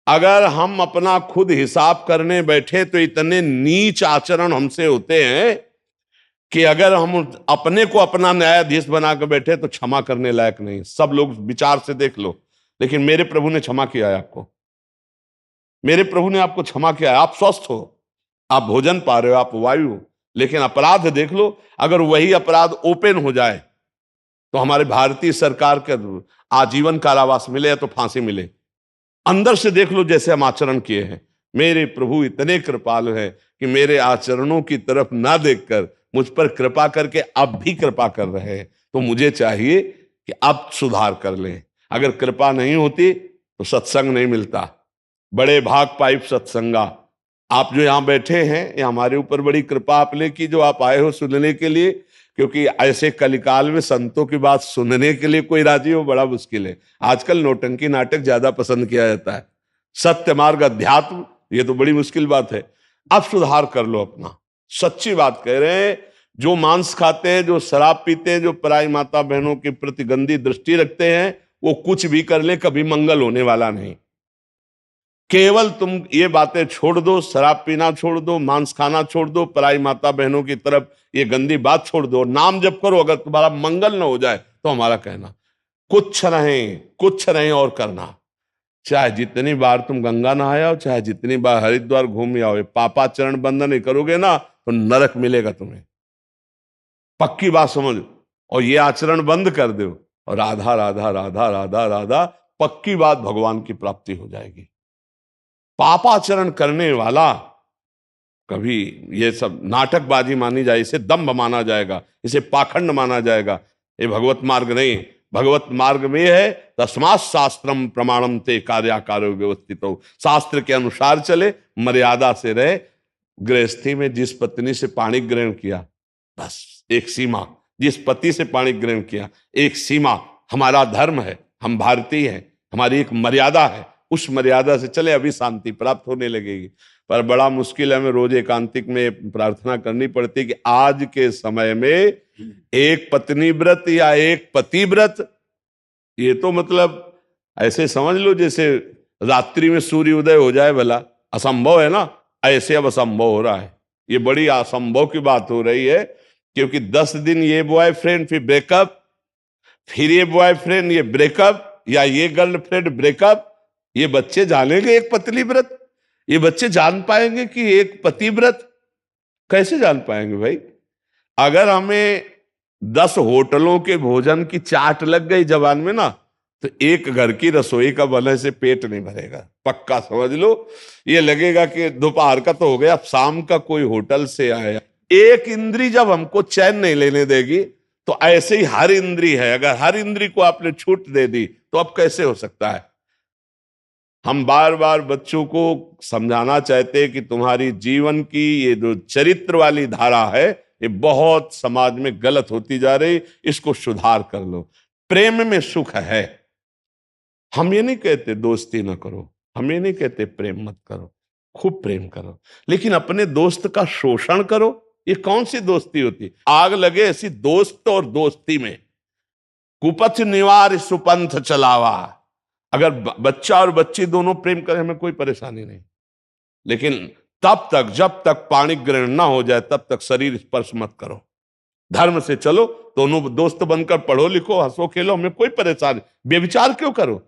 Speaker 3: अगर हम अपना खुद हिसाब करने बैठे तो इतने नीच आचरण हमसे होते हैं कि अगर हम अपने को अपना न्यायाधीश बनाकर बैठे तो क्षमा करने लायक नहीं। सब लोग विचार से देख लो, लेकिन मेरे प्रभु ने क्षमा किया है आपको। मेरे प्रभु ने आपको क्षमा किया है, आप स्वस्थ हो, आप भोजन पा रहे हो, आप वायु हो, लेकिन अपराध देख लो, अगर वही अपराध ओपन हो जाए तो हमारे भारतीय सरकार के आजीवन कारावास मिले या तो फांसी मिले। अंदर से देख लो जैसे हम आचरण किए हैं। मेरे प्रभु इतने कृपालु हैं कि मेरे आचरणों की तरफ ना देखकर मुझ पर कृपा करके अब भी कृपा कर रहे हैं। तो मुझे चाहिए कि अब सुधार कर लें। अगर कृपा नहीं होती तो सत्संग नहीं मिलता। बड़े भाग पाइप सत्संगा। आप जो यहाँ बैठे हैं, ये हमारे ऊपर बड़ी कृपा आपने की जो आप आए हो सुनने के लिए, क्योंकि ऐसे कलिकाल में संतों की बात सुनने के लिए कोई राजी हो बड़ा मुश्किल है। आजकल नौटंकी नाटक ज्यादा पसंद किया जाता है। सत्य मार्ग अध्यात्म ये तो बड़ी मुश्किल बात है। अब सुधार कर लो अपना। सच्ची बात कह रहे हैं। जो मांस खाते हैं, जो शराब पीते हैं, जो पराई माता बहनों के प्रति गंदी दृष्टि रखते हैं, वो कुछ भी कर ले कभी मंगल होने वाला नहीं। केवल तुम ये बातें छोड़ दो, शराब पीना छोड़ दो, मांस खाना छोड़ दो, पराई माता बहनों की तरफ ये गंदी बात छोड़ दो, नाम जप करो। अगर तुम्हारा मंगल न हो जाए तो हमारा कहना कुछ नहीं और करना। चाहे जितनी बार तुम गंगा नहाए आओ, चाहे जितनी बार हरिद्वार घूम आओ, पापाचरण बंद नहीं करोगे ना तो नरक मिलेगा तुम्हें। पक्की बात समझ। और ये आचरण बंद कर दो और राधा राधा राधा राधा राधा, पक्की बात भगवान की प्राप्ति हो जाएगी। पापाचरण करने वाला कभी ये सब नाटकबाजी मानी जाए, इसे दंभ माना जाएगा, इसे पाखंड माना जाएगा। ये भगवत मार्ग नहीं। भगवत मार्ग में है तस्मात् शास्त्रम प्रमाणम ते कार्याकारो व्यवस्थित हो। शास्त्र के अनुसार चले, मर्यादा से रहे। गृहस्थी में जिस पत्नी से पाणी ग्रहण किया, बस एक सीमा। जिस पति से पाणी ग्रहण किया, एक सीमा। हमारा धर्म है, हम भारतीय हैं, हमारी एक मर्यादा है, उस मर्यादा से चले, अभी शांति प्राप्त होने लगेगी। पर बड़ा मुश्किल है, हमें रोज एकांतिक में प्रार्थना करनी पड़ती है कि आज के समय में एक पत्नी व्रत या एक पति व्रत, ये तो मतलब ऐसे समझ लो जैसे रात्रि में सूर्य उदय हो जाए, भला असंभव है ना। ऐसे अब असंभव हो रहा है। ये बड़ी असंभव की बात हो रही है, क्योंकि 10 दिन ये बॉयफ्रेंड, फिर ब्रेकअप, फिर ये बॉयफ्रेंड, ये ब्रेकअप, या ये गर्लफ्रेंड ब्रेकअप। ये बच्चे जानेंगे एक पत्नी व्रत? ये बच्चे जान पाएंगे कि एक पति व्रत? कैसे जान पाएंगे भाई? अगर हमें 10 होटलों के भोजन की चाट लग गई जबान में ना, तो एक घर की रसोई का भले से पेट नहीं भरेगा। पक्का समझ लो। ये लगेगा कि दोपहर का तो हो गया, अब शाम का कोई होटल से आया। एक इंद्री जब हमको चैन नहीं लेने देगी, तो ऐसे ही हर इंद्री है। अगर हर इंद्री को आपने छूट दे दी तो अब कैसे हो सकता है? हम बार बार बच्चों को समझाना चाहते हैं कि तुम्हारी जीवन की ये जो चरित्र वाली धारा है, ये बहुत समाज में गलत होती जा रही। इसको सुधार कर लो। प्रेम में सुख है। हम ये नहीं कहते दोस्ती ना करो, हम ये नहीं कहते प्रेम मत करो, खूब प्रेम करो, लेकिन अपने दोस्त का शोषण करो, ये कौन सी दोस्ती होती? आग लगे ऐसी दोस्त और दोस्ती में। कुपथ निवार सुपंथ चलावा। अगर बच्चा और बच्ची दोनों प्रेम करें, हमें कोई परेशानी नहीं, लेकिन तब तक जब तक पाणी ग्रहण ना हो जाए तब तक शरीर स्पर्श मत करो। धर्म से चलो, दोनों दोस्त बनकर पढ़ो लिखो, हंसो खेलो, हमें कोई परेशानी। व्यभिचार क्यों करो?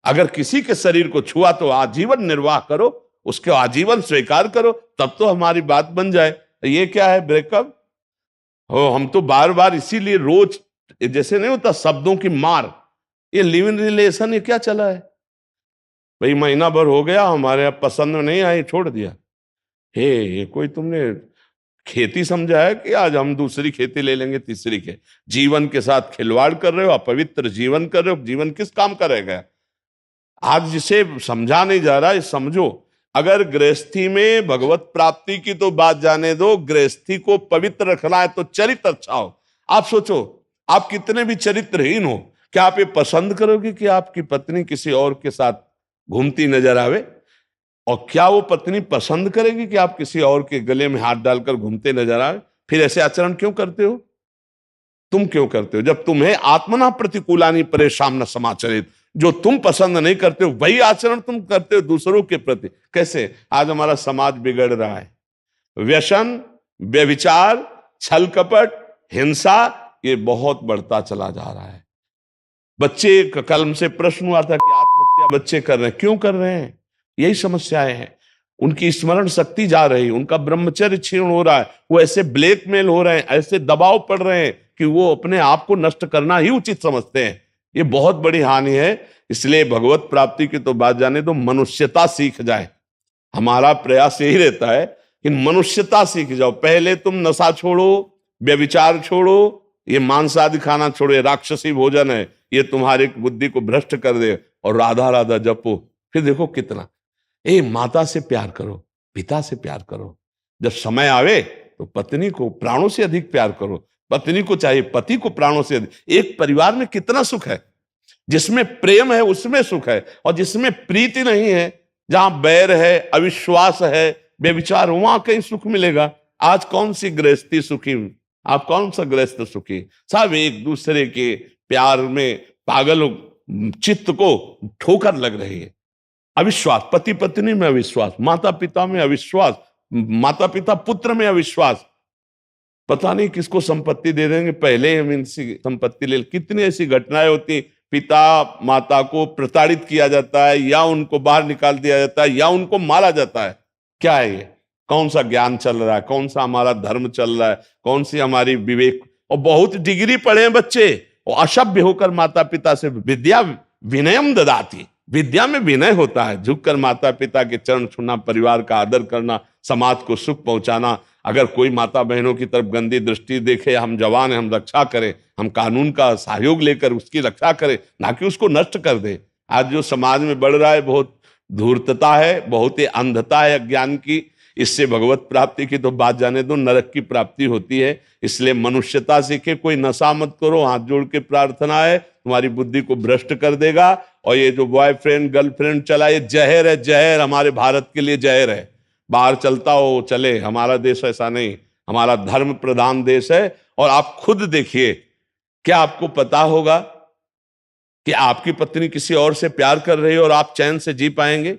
Speaker 3: अगर किसी के शरीर को छुआ तो आजीवन निर्वाह करो, उसके आजीवन स्वीकार करो, तब तो हमारी बात बन जाए। ये क्या है ब्रेकअप? हो, हम तो बार बार इसीलिए रोज, जैसे नहीं होता शब्दों की मार, ये लिव इन रिलेशन ये क्या चला है भाई? महीना भर हो गया, हमारे यहाँ पसंद नहीं आई, छोड़ दिया। हे, ये कोई तुमने खेती समझा है कि आज हम दूसरी खेती ले लेंगे, तीसरी के? जीवन के साथ खिलवाड़ कर रहे हो, अपवित्र जीवन कर रहे हो। जीवन किस काम का रह गया? आज जिसे समझा नहीं जा रहा है, समझो। अगर गृहस्थी में भगवत प्राप्ति की तो बात जाने दो, गृहस्थी को पवित्र रखना है तो चरित्र अच्छा हो। आप सोचो, आप कितने भी चरित्रहीन हो, क्या आप ये पसंद करोगे कि आपकी पत्नी किसी और के साथ घूमती नजर आवे? और क्या वो पत्नी पसंद करेगी कि आप किसी और के गले में हाथ डालकर घूमते नजर आए? फिर ऐसे आचरण क्यों करते हो? तुम क्यों करते हो? जब तुम्हें आत्मना प्रतिकूलानि परेशान न समाचरित, जो तुम पसंद नहीं करते हो वही आचरण तुम करते हो दूसरों के प्रति। कैसे? आज हमारा समाज बिगड़ रहा है। व्यसन, व्यभिचार, छल कपट, हिंसा, ये बहुत बढ़ता चला जा रहा है। बच्चे कल से प्रश्न हुआ था कि आत्महत्या बच्चे कर रहे हैं, क्यों कर रहे हैं? यही समस्याएं हैं। उनकी स्मरण शक्ति जा रही, उनका ब्रह्मचर्य क्षीण हो रहा है, वो ऐसे ब्लैकमेल हो रहे हैं, ऐसे दबाव पड़ रहे हैं कि वो अपने आप को नष्ट करना ही उचित समझते हैं। ये बहुत बड़ी हानि है। इसलिए भगवत प्राप्ति की तो बात जाने दो, मनुष्यता सीख जाए। हमारा प्रयास यही रहता है कि मनुष्यता सीख जाओ। पहले तुम नशा छोड़ो, व्यभिचार छोड़ो, ये मांस आदि खाना छोड़ो, ये राक्षसी भोजन है, ये तुम्हारी बुद्धि को भ्रष्ट कर दे, और राधा राधा जपो। फिर देखो कितना, माता से प्यार करो, पिता से प्यार करो। जब समय आवे तो पत्नी को प्राणों से अधिक प्यार करो, पत्नी को चाहिए पति को प्राणों से अधिक। एक परिवार में कितना सुख है, जिसमें प्रेम है उसमें सुख है, और जिसमें प्रीति नहीं है, जहां बैर है, अविश्वास है, व्यभिचार, वहां कहीं सुख मिलेगा। आज कौन सी गृहस्थी सुखी, आप कौन सा गृहस्थ सुखी? सब एक दूसरे के प्यार में पागल, चित्त को ठोकर लग रही है। अविश्वास, पति पत्नी में अविश्वास, माता पिता में अविश्वास, माता पिता पुत्र में अविश्वास। पता नहीं किसको संपत्ति दे देंगे, पहले हम इनसी संपत्ति ले। कितनी ऐसी घटनाएं होती, पिता माता को प्रताड़ित किया जाता है, या उनको बाहर निकाल दिया जाता है, या उनको मारा जाता है। क्या है ये? कौन सा ज्ञान चल रहा है, कौन सा हमारा धर्म चल रहा है, कौन सी हमारी विवेक? और बहुत डिग्री पढ़े हैं बच्चे, और असभ्य होकर माता पिता से, विद्या विनयम ददाती, विद्या में विनय होता है, झुककर माता पिता के चरण छूना, परिवार का आदर करना, समाज को सुख पहुंचाना। अगर कोई माता बहनों की तरफ गंदी दृष्टि देखे, हम जवान हैं, हम रक्षा करें, हम कानून का सहयोग लेकर उसकी रक्षा करें, ना कि उसको नष्ट कर दे। आज जो समाज में बढ़ रहा है, बहुत धूर्तता है, बहुत ही अंधता है अज्ञान की। इससे भगवत प्राप्ति की तो बात जाने दो, नरक की प्राप्ति होती है। इसलिए मनुष्यता सीखे, कोई नशा मत करो, हाथ जोड़ के प्रार्थना है, तुम्हारी बुद्धि को भ्रष्ट कर देगा। और ये जो बॉयफ्रेंड गर्लफ्रेंड चला, ये जहर है, जहर, हमारे भारत के लिए जहर है। बाहर चलता हो चले, हमारा देश ऐसा नहीं, हमारा धर्म प्रधान देश है। और आप खुद देखिए, क्या आपको पता होगा कि आपकी पत्नी किसी और से प्यार कर रही है और आप चैन से जी पाएंगे?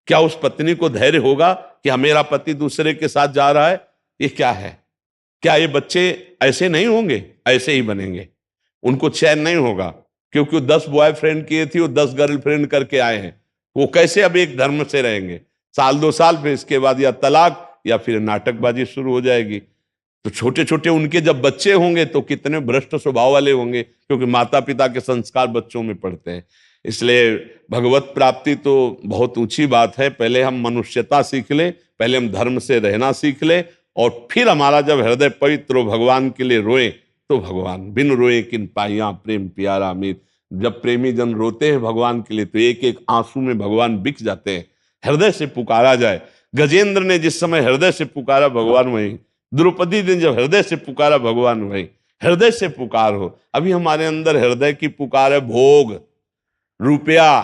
Speaker 3: क्या उस पत्नी को धैर्य होगा कि मेरा पति दूसरे के साथ जा रहा है? ये क्या है? क्या ये बच्चे ऐसे नहीं होंगे? ऐसे ही बनेंगे। उनको चैन नहीं होगा, क्योंकि वो 10 बॉयफ्रेंड किए थी, वो 10 गर्लफ्रेंड करके आए हैं। वो कैसे अब एक धर्म से रहेंगे? साल 2 साल, फिर इसके बाद या तलाक या फिर नाटकबाजी शुरू हो जाएगी। तो छोटे छोटे उनके जब बच्चे होंगे तो कितने भ्रष्ट स्वभाव वाले होंगे, क्योंकि माता पिता के संस्कार बच्चों में पड़ते हैं। इसलिए भगवत प्राप्ति तो बहुत ऊंची बात है। पहले हम मनुष्यता सीख लें, पहले हम धर्म से रहना सीख लें, और फिर हमारा जब हृदय पवित्र हो, भगवान के लिए रोए, तो भगवान बिन रोए किन पाइया प्रेम प्यारा मीत। जब प्रेमी जन रोते हैं भगवान के लिए, तो एक एक आंसू में भगवान बिक जाते हैं। हृदय से पुकारा जाए। गजेंद्र ने जिस समय हृदय से पुकारा, भगवान वहीं। द्रौपदी ने जब हृदय से पुकारा, भगवान वहीं। हृदय से पुकार हो। अभी हमारे अंदर हृदय की पुकार है, भोग, रुपया,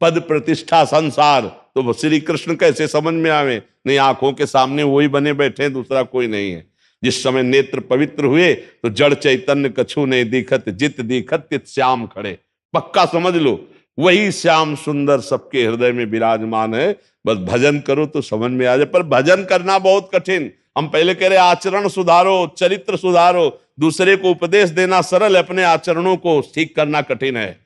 Speaker 3: पद प्रतिष्ठा, संसार। तो श्री कृष्ण कैसे समझ में आवे? नहीं, आंखों के सामने वही बने बैठे हैं, दूसरा कोई नहीं है। जिस समय नेत्र पवित्र हुए तो जड़ चैतन्य कछु नहीं दिखत, जित दिखत तित श्याम खड़े। पक्का समझ लो, वही श्याम सुंदर सबके हृदय में विराजमान है। बस भजन करो तो समझ में आ जाए। पर भजन करना बहुत कठिन। हम पहले कह रहे आचरण सुधारो, चरित्र सुधारो। दूसरे को उपदेश देना सरल है, अपने आचरणों को ठीक करना कठिन है।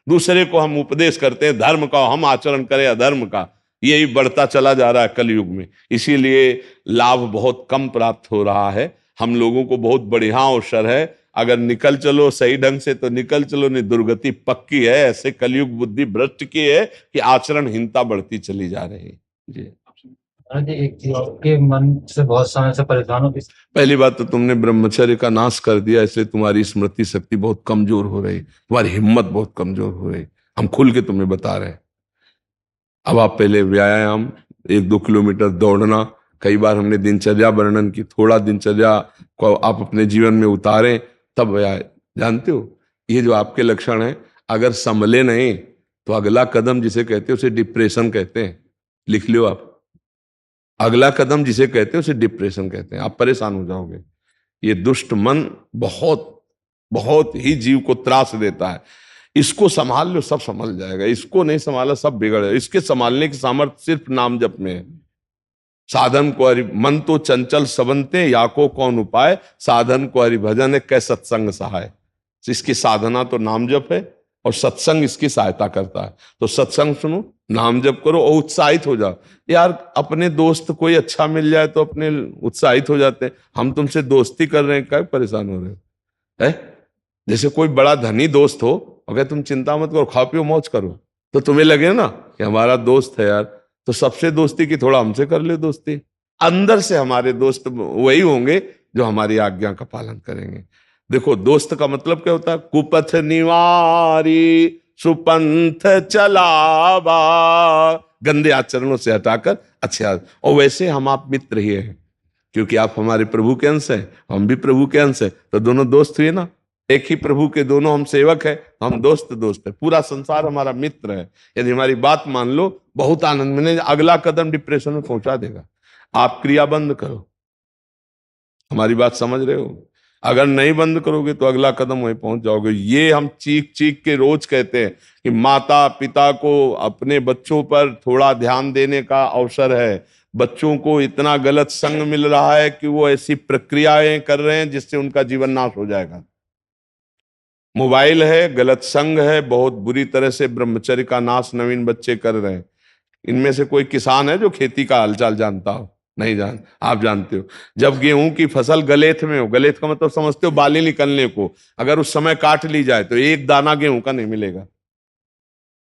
Speaker 3: दूसरे को हम उपदेश करते हैं धर्म का, हम आचरण करें अधर्म का। यही बढ़ता चला जा रहा है कलयुग में। इसीलिए लाभ बहुत कम प्राप्त हो रहा है। हम लोगों को बहुत बढ़िया अवसर है, अगर निकल चलो सही ढंग से तो निकल चलो, नहीं दुर्गति पक्की है। ऐसे कलयुग बुद्धि भ्रष्ट की है कि आचरणहीनता बढ़ती चली जा रही है। जी
Speaker 5: एक चीज के मन से बहुत समय से परेशान हो।
Speaker 3: पहली बात तो तुमने ब्रह्मचर्य का नाश कर दिया, इसलिए तुम्हारी स्मृति शक्ति बहुत कमजोर हो रही, तुम्हारी हिम्मत बहुत कमजोर हो रही। हम खुल के तुम्हें बता रहे हैं। अब आप पहले व्यायाम, 1-2 किलोमीटर दौड़ना, कई बार हमने दिनचर्या वर्णन की, थोड़ा दिनचर्या को आप अपने जीवन में उतारें, तब जानते हो ये जो आपके लक्षण हैं, अगर संभले नहीं तो अगला कदम जिसे कहते हैं उसे डिप्रेशन कहते हैं। लिख लो आप, अगला कदम जिसे कहते हैं उसे डिप्रेशन कहते हैं। आप परेशान हो जाओगे। ये दुष्ट मन बहुत बहुत ही जीव को त्रास देता है। इसको संभाल लो, सब संभल जाएगा। इसको नहीं संभाला, सब बिगड़ जाएगा। इसके संभालने की सामर्थ्य सिर्फ नाम जप में है। साधन को हरि मन तो चंचल सबनते, या को कौन उपाय, साधन को हरि भजन है कै सत्संग सहाय। इसकी साधना तो नाम जप है, और सत्संग इसकी सहायता करता है। तो सत्संग सुनो, नाम जप करो और उत्साहित हो जाओ। यार अपने दोस्त कोई अच्छा मिल जाए तो अपने उत्साहित हो जाते हैं। हम तुमसे दोस्ती कर रहे हैं, क्या परेशान हो रहे हो है? जैसे कोई बड़ा धनी दोस्त हो, अगर तुम चिंता मत करो, खाओ पियो मौज करो, तो तुम्हें लगे ना कि हमारा दोस्त है यार, तो सबसे दोस्ती की थोड़ा हमसे कर ले दोस्ती। अंदर से हमारे दोस्त वही होंगे जो हमारी आज्ञा का पालन करेंगे। देखो दोस्त का मतलब क्या होता है? कुपथ निवारी सुपंथ चलावा, गंदे आचरणों से हटाकर अच्छे और वैसे हम आप मित्र ही हैं, क्योंकि आप हमारे प्रभु के अंश हैं, हम भी प्रभु के अंश हैं, तो दोनों दोस्त हुए ना। एक ही प्रभु के दोनों हम सेवक हैं, हम दोस्त दोस्त है। पूरा संसार हमारा मित्र है। यदि हमारी बात मान लो, बहुत आनंद में, अगला कदम डिप्रेशन में पहुंचा देगा। आप क्रिया बंद करो, हमारी बात समझ रहे हो? अगर नहीं बंद करोगे तो अगला कदम वहीं पहुंच जाओगे। ये हम चीख चीख के रोज कहते हैं कि माता पिता को अपने बच्चों पर थोड़ा ध्यान देने का अवसर है। बच्चों को इतना गलत संग मिल रहा है कि वो ऐसी प्रक्रियाएं कर रहे हैं जिससे उनका जीवन नाश हो जाएगा। मोबाइल है, गलत संग है, बहुत बुरी तरह से ब्रह्मचर्य का नाश नवीन बच्चे कर रहे हैं। इनमें से कोई किसान है जो खेती का हालचाल जानता हो? नहीं जान। आप जानते हो, जब गेहूं की फसल गलेथ में हो, गलेथ का मतलब समझते हो, बाली निकलने को, अगर उस समय काट ली जाए तो एक दाना गेहूं का नहीं मिलेगा।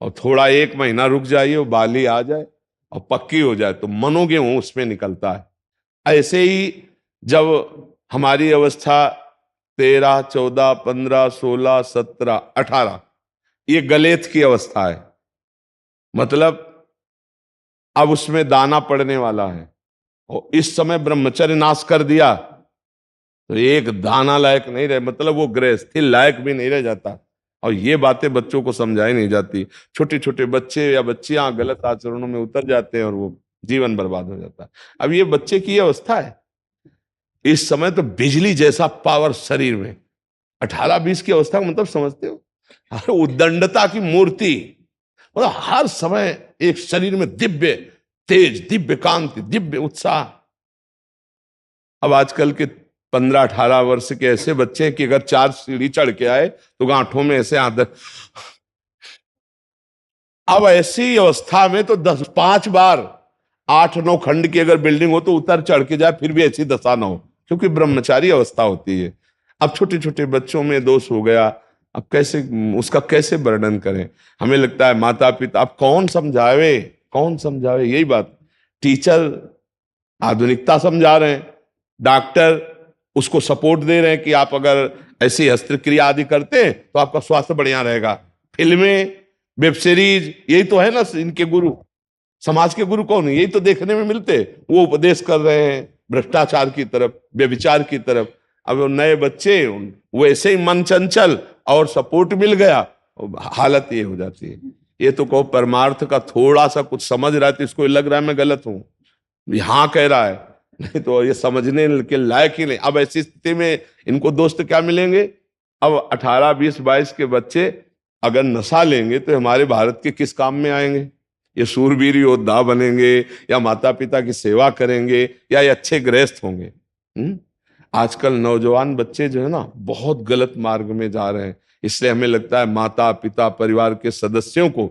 Speaker 3: और थोड़ा 1 महीना रुक जाइए, वो बाली आ जाए और पक्की हो जाए तो मनो गेहूं उसमें निकलता है। ऐसे ही जब हमारी अवस्था 13, 14, 15, 16, 17, 18, ये गलेथ की अवस्था है, मतलब अब उसमें दाना पड़ने वाला है। और इस समय ब्रह्मचर्य नाश कर दिया तो एक दाना लायक नहीं रहे, मतलब वो गृहस्थी लायक भी नहीं रह जाता। और ये बातें बच्चों को समझाई नहीं जाती। छोटे छोटे बच्चे या बच्चियां गलत आचरणों में उतर जाते हैं और वो जीवन बर्बाद हो जाता है। अब ये बच्चे की ये अवस्था है। इस समय तो बिजली जैसा पावर शरीर में, 18-20 की अवस्था का मतलब समझते हो? उद्दंडता की मूर्ति, मतलब हर समय एक शरीर में दिव्य तेज, दिव्य कांति, दिव्य उत्साह। अब आजकल के 15-18 वर्ष के ऐसे बच्चे हैं कि अगर 4 सीढ़ी चढ़ के आए तो गांठों में ऐसे आदत। अब ऐसी अवस्था में तो 5 बार 8-9 खंड की अगर बिल्डिंग हो तो उतर चढ़ के जाए फिर भी ऐसी दशा ना हो, क्योंकि ब्रह्मचारी अवस्था होती है। अब छोटे छोटे बच्चों में दोष हो गया, अब कैसे उसका कैसे वर्णन करें? हमें लगता है माता पिता, अब कौन समझावे, कौन समझावे? यही बात, टीचर आधुनिकता समझा रहे हैं, डॉक्टर उसको सपोर्ट दे रहे हैं कि आप अगर ऐसी हस्तक्रिया आदि करते हैं तो आपका स्वास्थ्य बढ़िया रहेगा। फिल्में, वेब सीरीज, यही तो है ना इनके गुरु। समाज के गुरु कौन है? यही तो देखने में मिलते। वो उपदेश कर रहे हैं भ्रष्टाचार की तरफ, व्यभिचार की तरफ। अब वो नए बच्चे, वो ऐसे ही मन चंचल और सपोर्ट मिल गया, हालत ये हो जाती है। ये तो कहो परमार्थ का थोड़ा सा कुछ समझ रहा है तो इसको लग रहा है मैं गलत हूं, हाँ कह रहा है, नहीं तो ये समझने के लायक ही नहीं। अब ऐसी स्थिति में इनको दोस्त क्या मिलेंगे? अब 18, 20, 22 के बच्चे अगर नशा लेंगे तो हमारे भारत के किस काम में आएंगे? ये सूरवीर योद्धा बनेंगे या माता पिता की सेवा करेंगे या ये अच्छे गृहस्थ होंगे? आजकल नौजवान बच्चे जो है ना बहुत गलत मार्ग में जा रहे हैं। इसलिए हमें लगता है माता पिता परिवार के सदस्यों को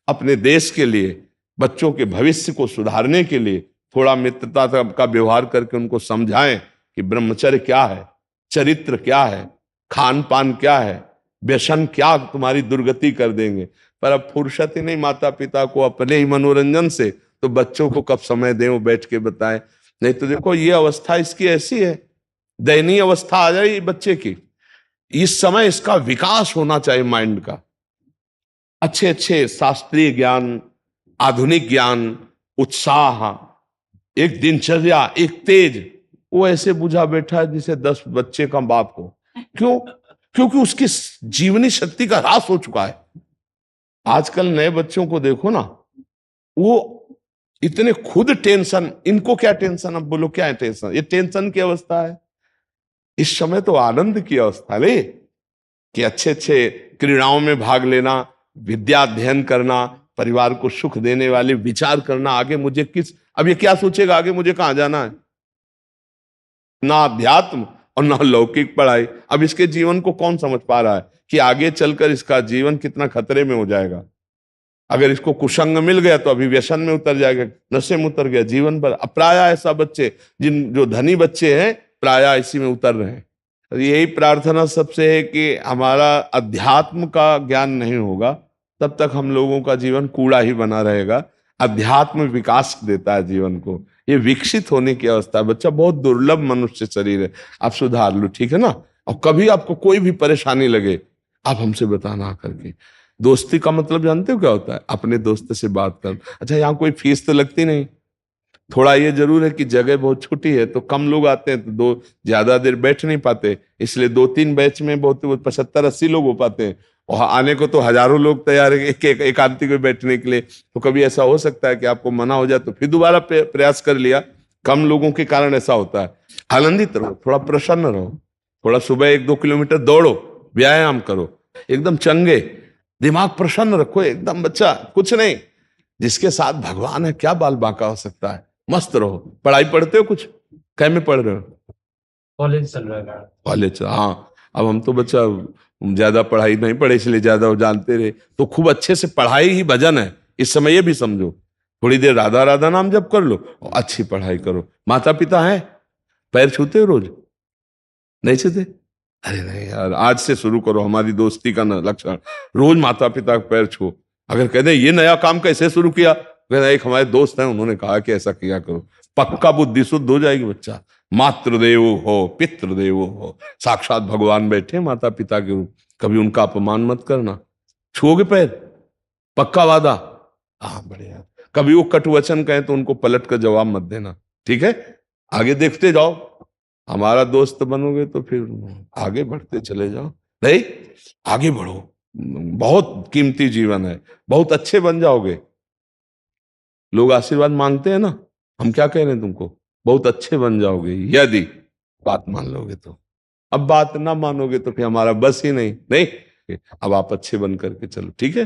Speaker 3: अपने देश के लिए, बच्चों के भविष्य को सुधारने के लिए थोड़ा मित्रता का व्यवहार करके उनको समझाएं कि ब्रह्मचर्य क्या है, चरित्र क्या है, खान पान क्या है, व्यसन क्या तुम्हारी दुर्गति कर देंगे। पर अब फुर्सत ही नहीं माता पिता को अपने ही मनोरंजन से, तो बच्चों को कब समय दें वो बैठ के बताएं। नहीं तो देखो ये अवस्था इसकी ऐसी है, दयनीय अवस्था आ जाए बच्चे की। इस समय इसका विकास होना चाहिए माइंड का, अच्छे अच्छे शास्त्रीय ज्ञान, आधुनिक ज्ञान, उत्साह, एक दिनचर्या, एक तेज। वो ऐसे बुझा बैठा है जिसे 10 बच्चे का बाप हो। क्यों? क्योंकि उसकी जीवनी शक्ति का ह्रास हो चुका है। आजकल नए बच्चों को देखो ना, वो इतने खुद टेंशन, इनको क्या टेंशन? अब बोलो क्या है टेंशन? ये टेंशन की अवस्था है। इस समय तो आनंद की अवस्था है कि अच्छे अच्छे क्रीड़ाओं में भाग लेना, विद्या अध्ययन करना, परिवार को सुख देने वाले विचार करना। आगे मुझे किस, अब ये क्या सोचेगा आगे मुझे कहां जाना है? ना अध्यात्म और ना लौकिक पढ़ाई। अब इसके जीवन को कौन समझ पा रहा है कि आगे चलकर इसका जीवन कितना खतरे में हो जाएगा। अगर इसको कुसंग मिल गया तो अभी व्यसन में उतर जाएगा, नशे में उतर गया, जीवन भर। प्राय ऐसा बच्चे जो धनी बच्चे हैं प्राय इसी में उतर रहे हैं। यही प्रार्थना सबसे है कि हमारा अध्यात्म का ज्ञान नहीं होगा तब तक हम लोगों का जीवन कूड़ा ही बना रहेगा। अध्यात्म विकास देता है जीवन को, ये विकसित होने की अवस्था है। बच्चा बहुत दुर्लभ मनुष्य शरीर है, आप सुधार लो, ठीक है ना। और कभी आपको कोई भी परेशानी लगे आप हमसे बताना करके। दोस्ती का मतलब जानते हो क्या होता है? अपने दोस्त से बात कर। अच्छा, यहाँ कोई फीस तो लगती नहीं। थोड़ा ये जरूर है कि जगह बहुत छोटी है तो कम लोग आते हैं तो ज्यादा देर बैठ नहीं पाते, इसलिए 2-3 बैच में बहुत 75-80 लोग हो पाते हैं। और आने को तो हजारों लोग तैयार है एक आदमी को बैठने के लिए। तो कभी ऐसा हो सकता है कि आपको मना हो जाए तो फिर दोबारा प्रयास कर लिया। कम लोगों के कारण ऐसा होता है। आनंदित रहो, थोड़ा प्रसन्न रहो, थोड़ा सुबह 1-2 किलोमीटर दौड़ो, व्यायाम करो, एकदम चंगे, दिमाग प्रसन्न रखो एकदम। बच्चा कुछ नहीं, जिसके साथ भगवान है क्या बाल बांका हो सकता है। मस्त रहो। पढ़ाई पढ़ते हो? कुछ कै में पढ़ रहे हो?
Speaker 5: कॉलेज चल रहा है।
Speaker 3: कॉलेज, हाँ। अब हम तो बच्चा ज्यादा पढ़ाई नहीं पढ़े इसलिए ज्यादा जानते रहे। तो खूब अच्छे से पढ़ाई ही भजन है इस समय, ये भी समझो। थोड़ी देर राधा राधा नाम जप कर लो और अच्छी पढ़ाई करो। माता पिता है, पैर छूते हो रोज? नहीं छूते? अरे नहीं यार, आज से शुरू करो। हमारी दोस्ती का लक्षण रोज माता पिता का पैर छू। अगर कहते ये नया काम कैसे शुरू किया, एक हमारे दोस्त हैं उन्होंने कहा कि ऐसा किया करो, पक्का बुद्धि शुद्ध हो जाएगी। बच्चा मातृदेव हो पितृदेव हो, साक्षात भगवान बैठे माता पिता के रूप, कभी उनका अपमान मत करना। छुओगे पैर? पक्का वादा? हाँ बढ़िया। कभी वो कटुवचन कहें तो उनको पलट कर जवाब मत देना, ठीक है। आगे देखते जाओ, हमारा दोस्त बनोगे तो फिर आगे बढ़ते चले जाओ। नहीं, आगे बढ़ो, बहुत कीमती जीवन है, बहुत अच्छे बन जाओगे। लोग आशीर्वाद मांगते हैं ना, हम क्या कह रहे हैं तुमको? बहुत अच्छे बन जाओगे यदि बात मान लोगे तो। अब बात ना मानोगे तो फिर हमारा बस ही नहीं। नहीं, अब आप अच्छे बन करके चलो, ठीक है।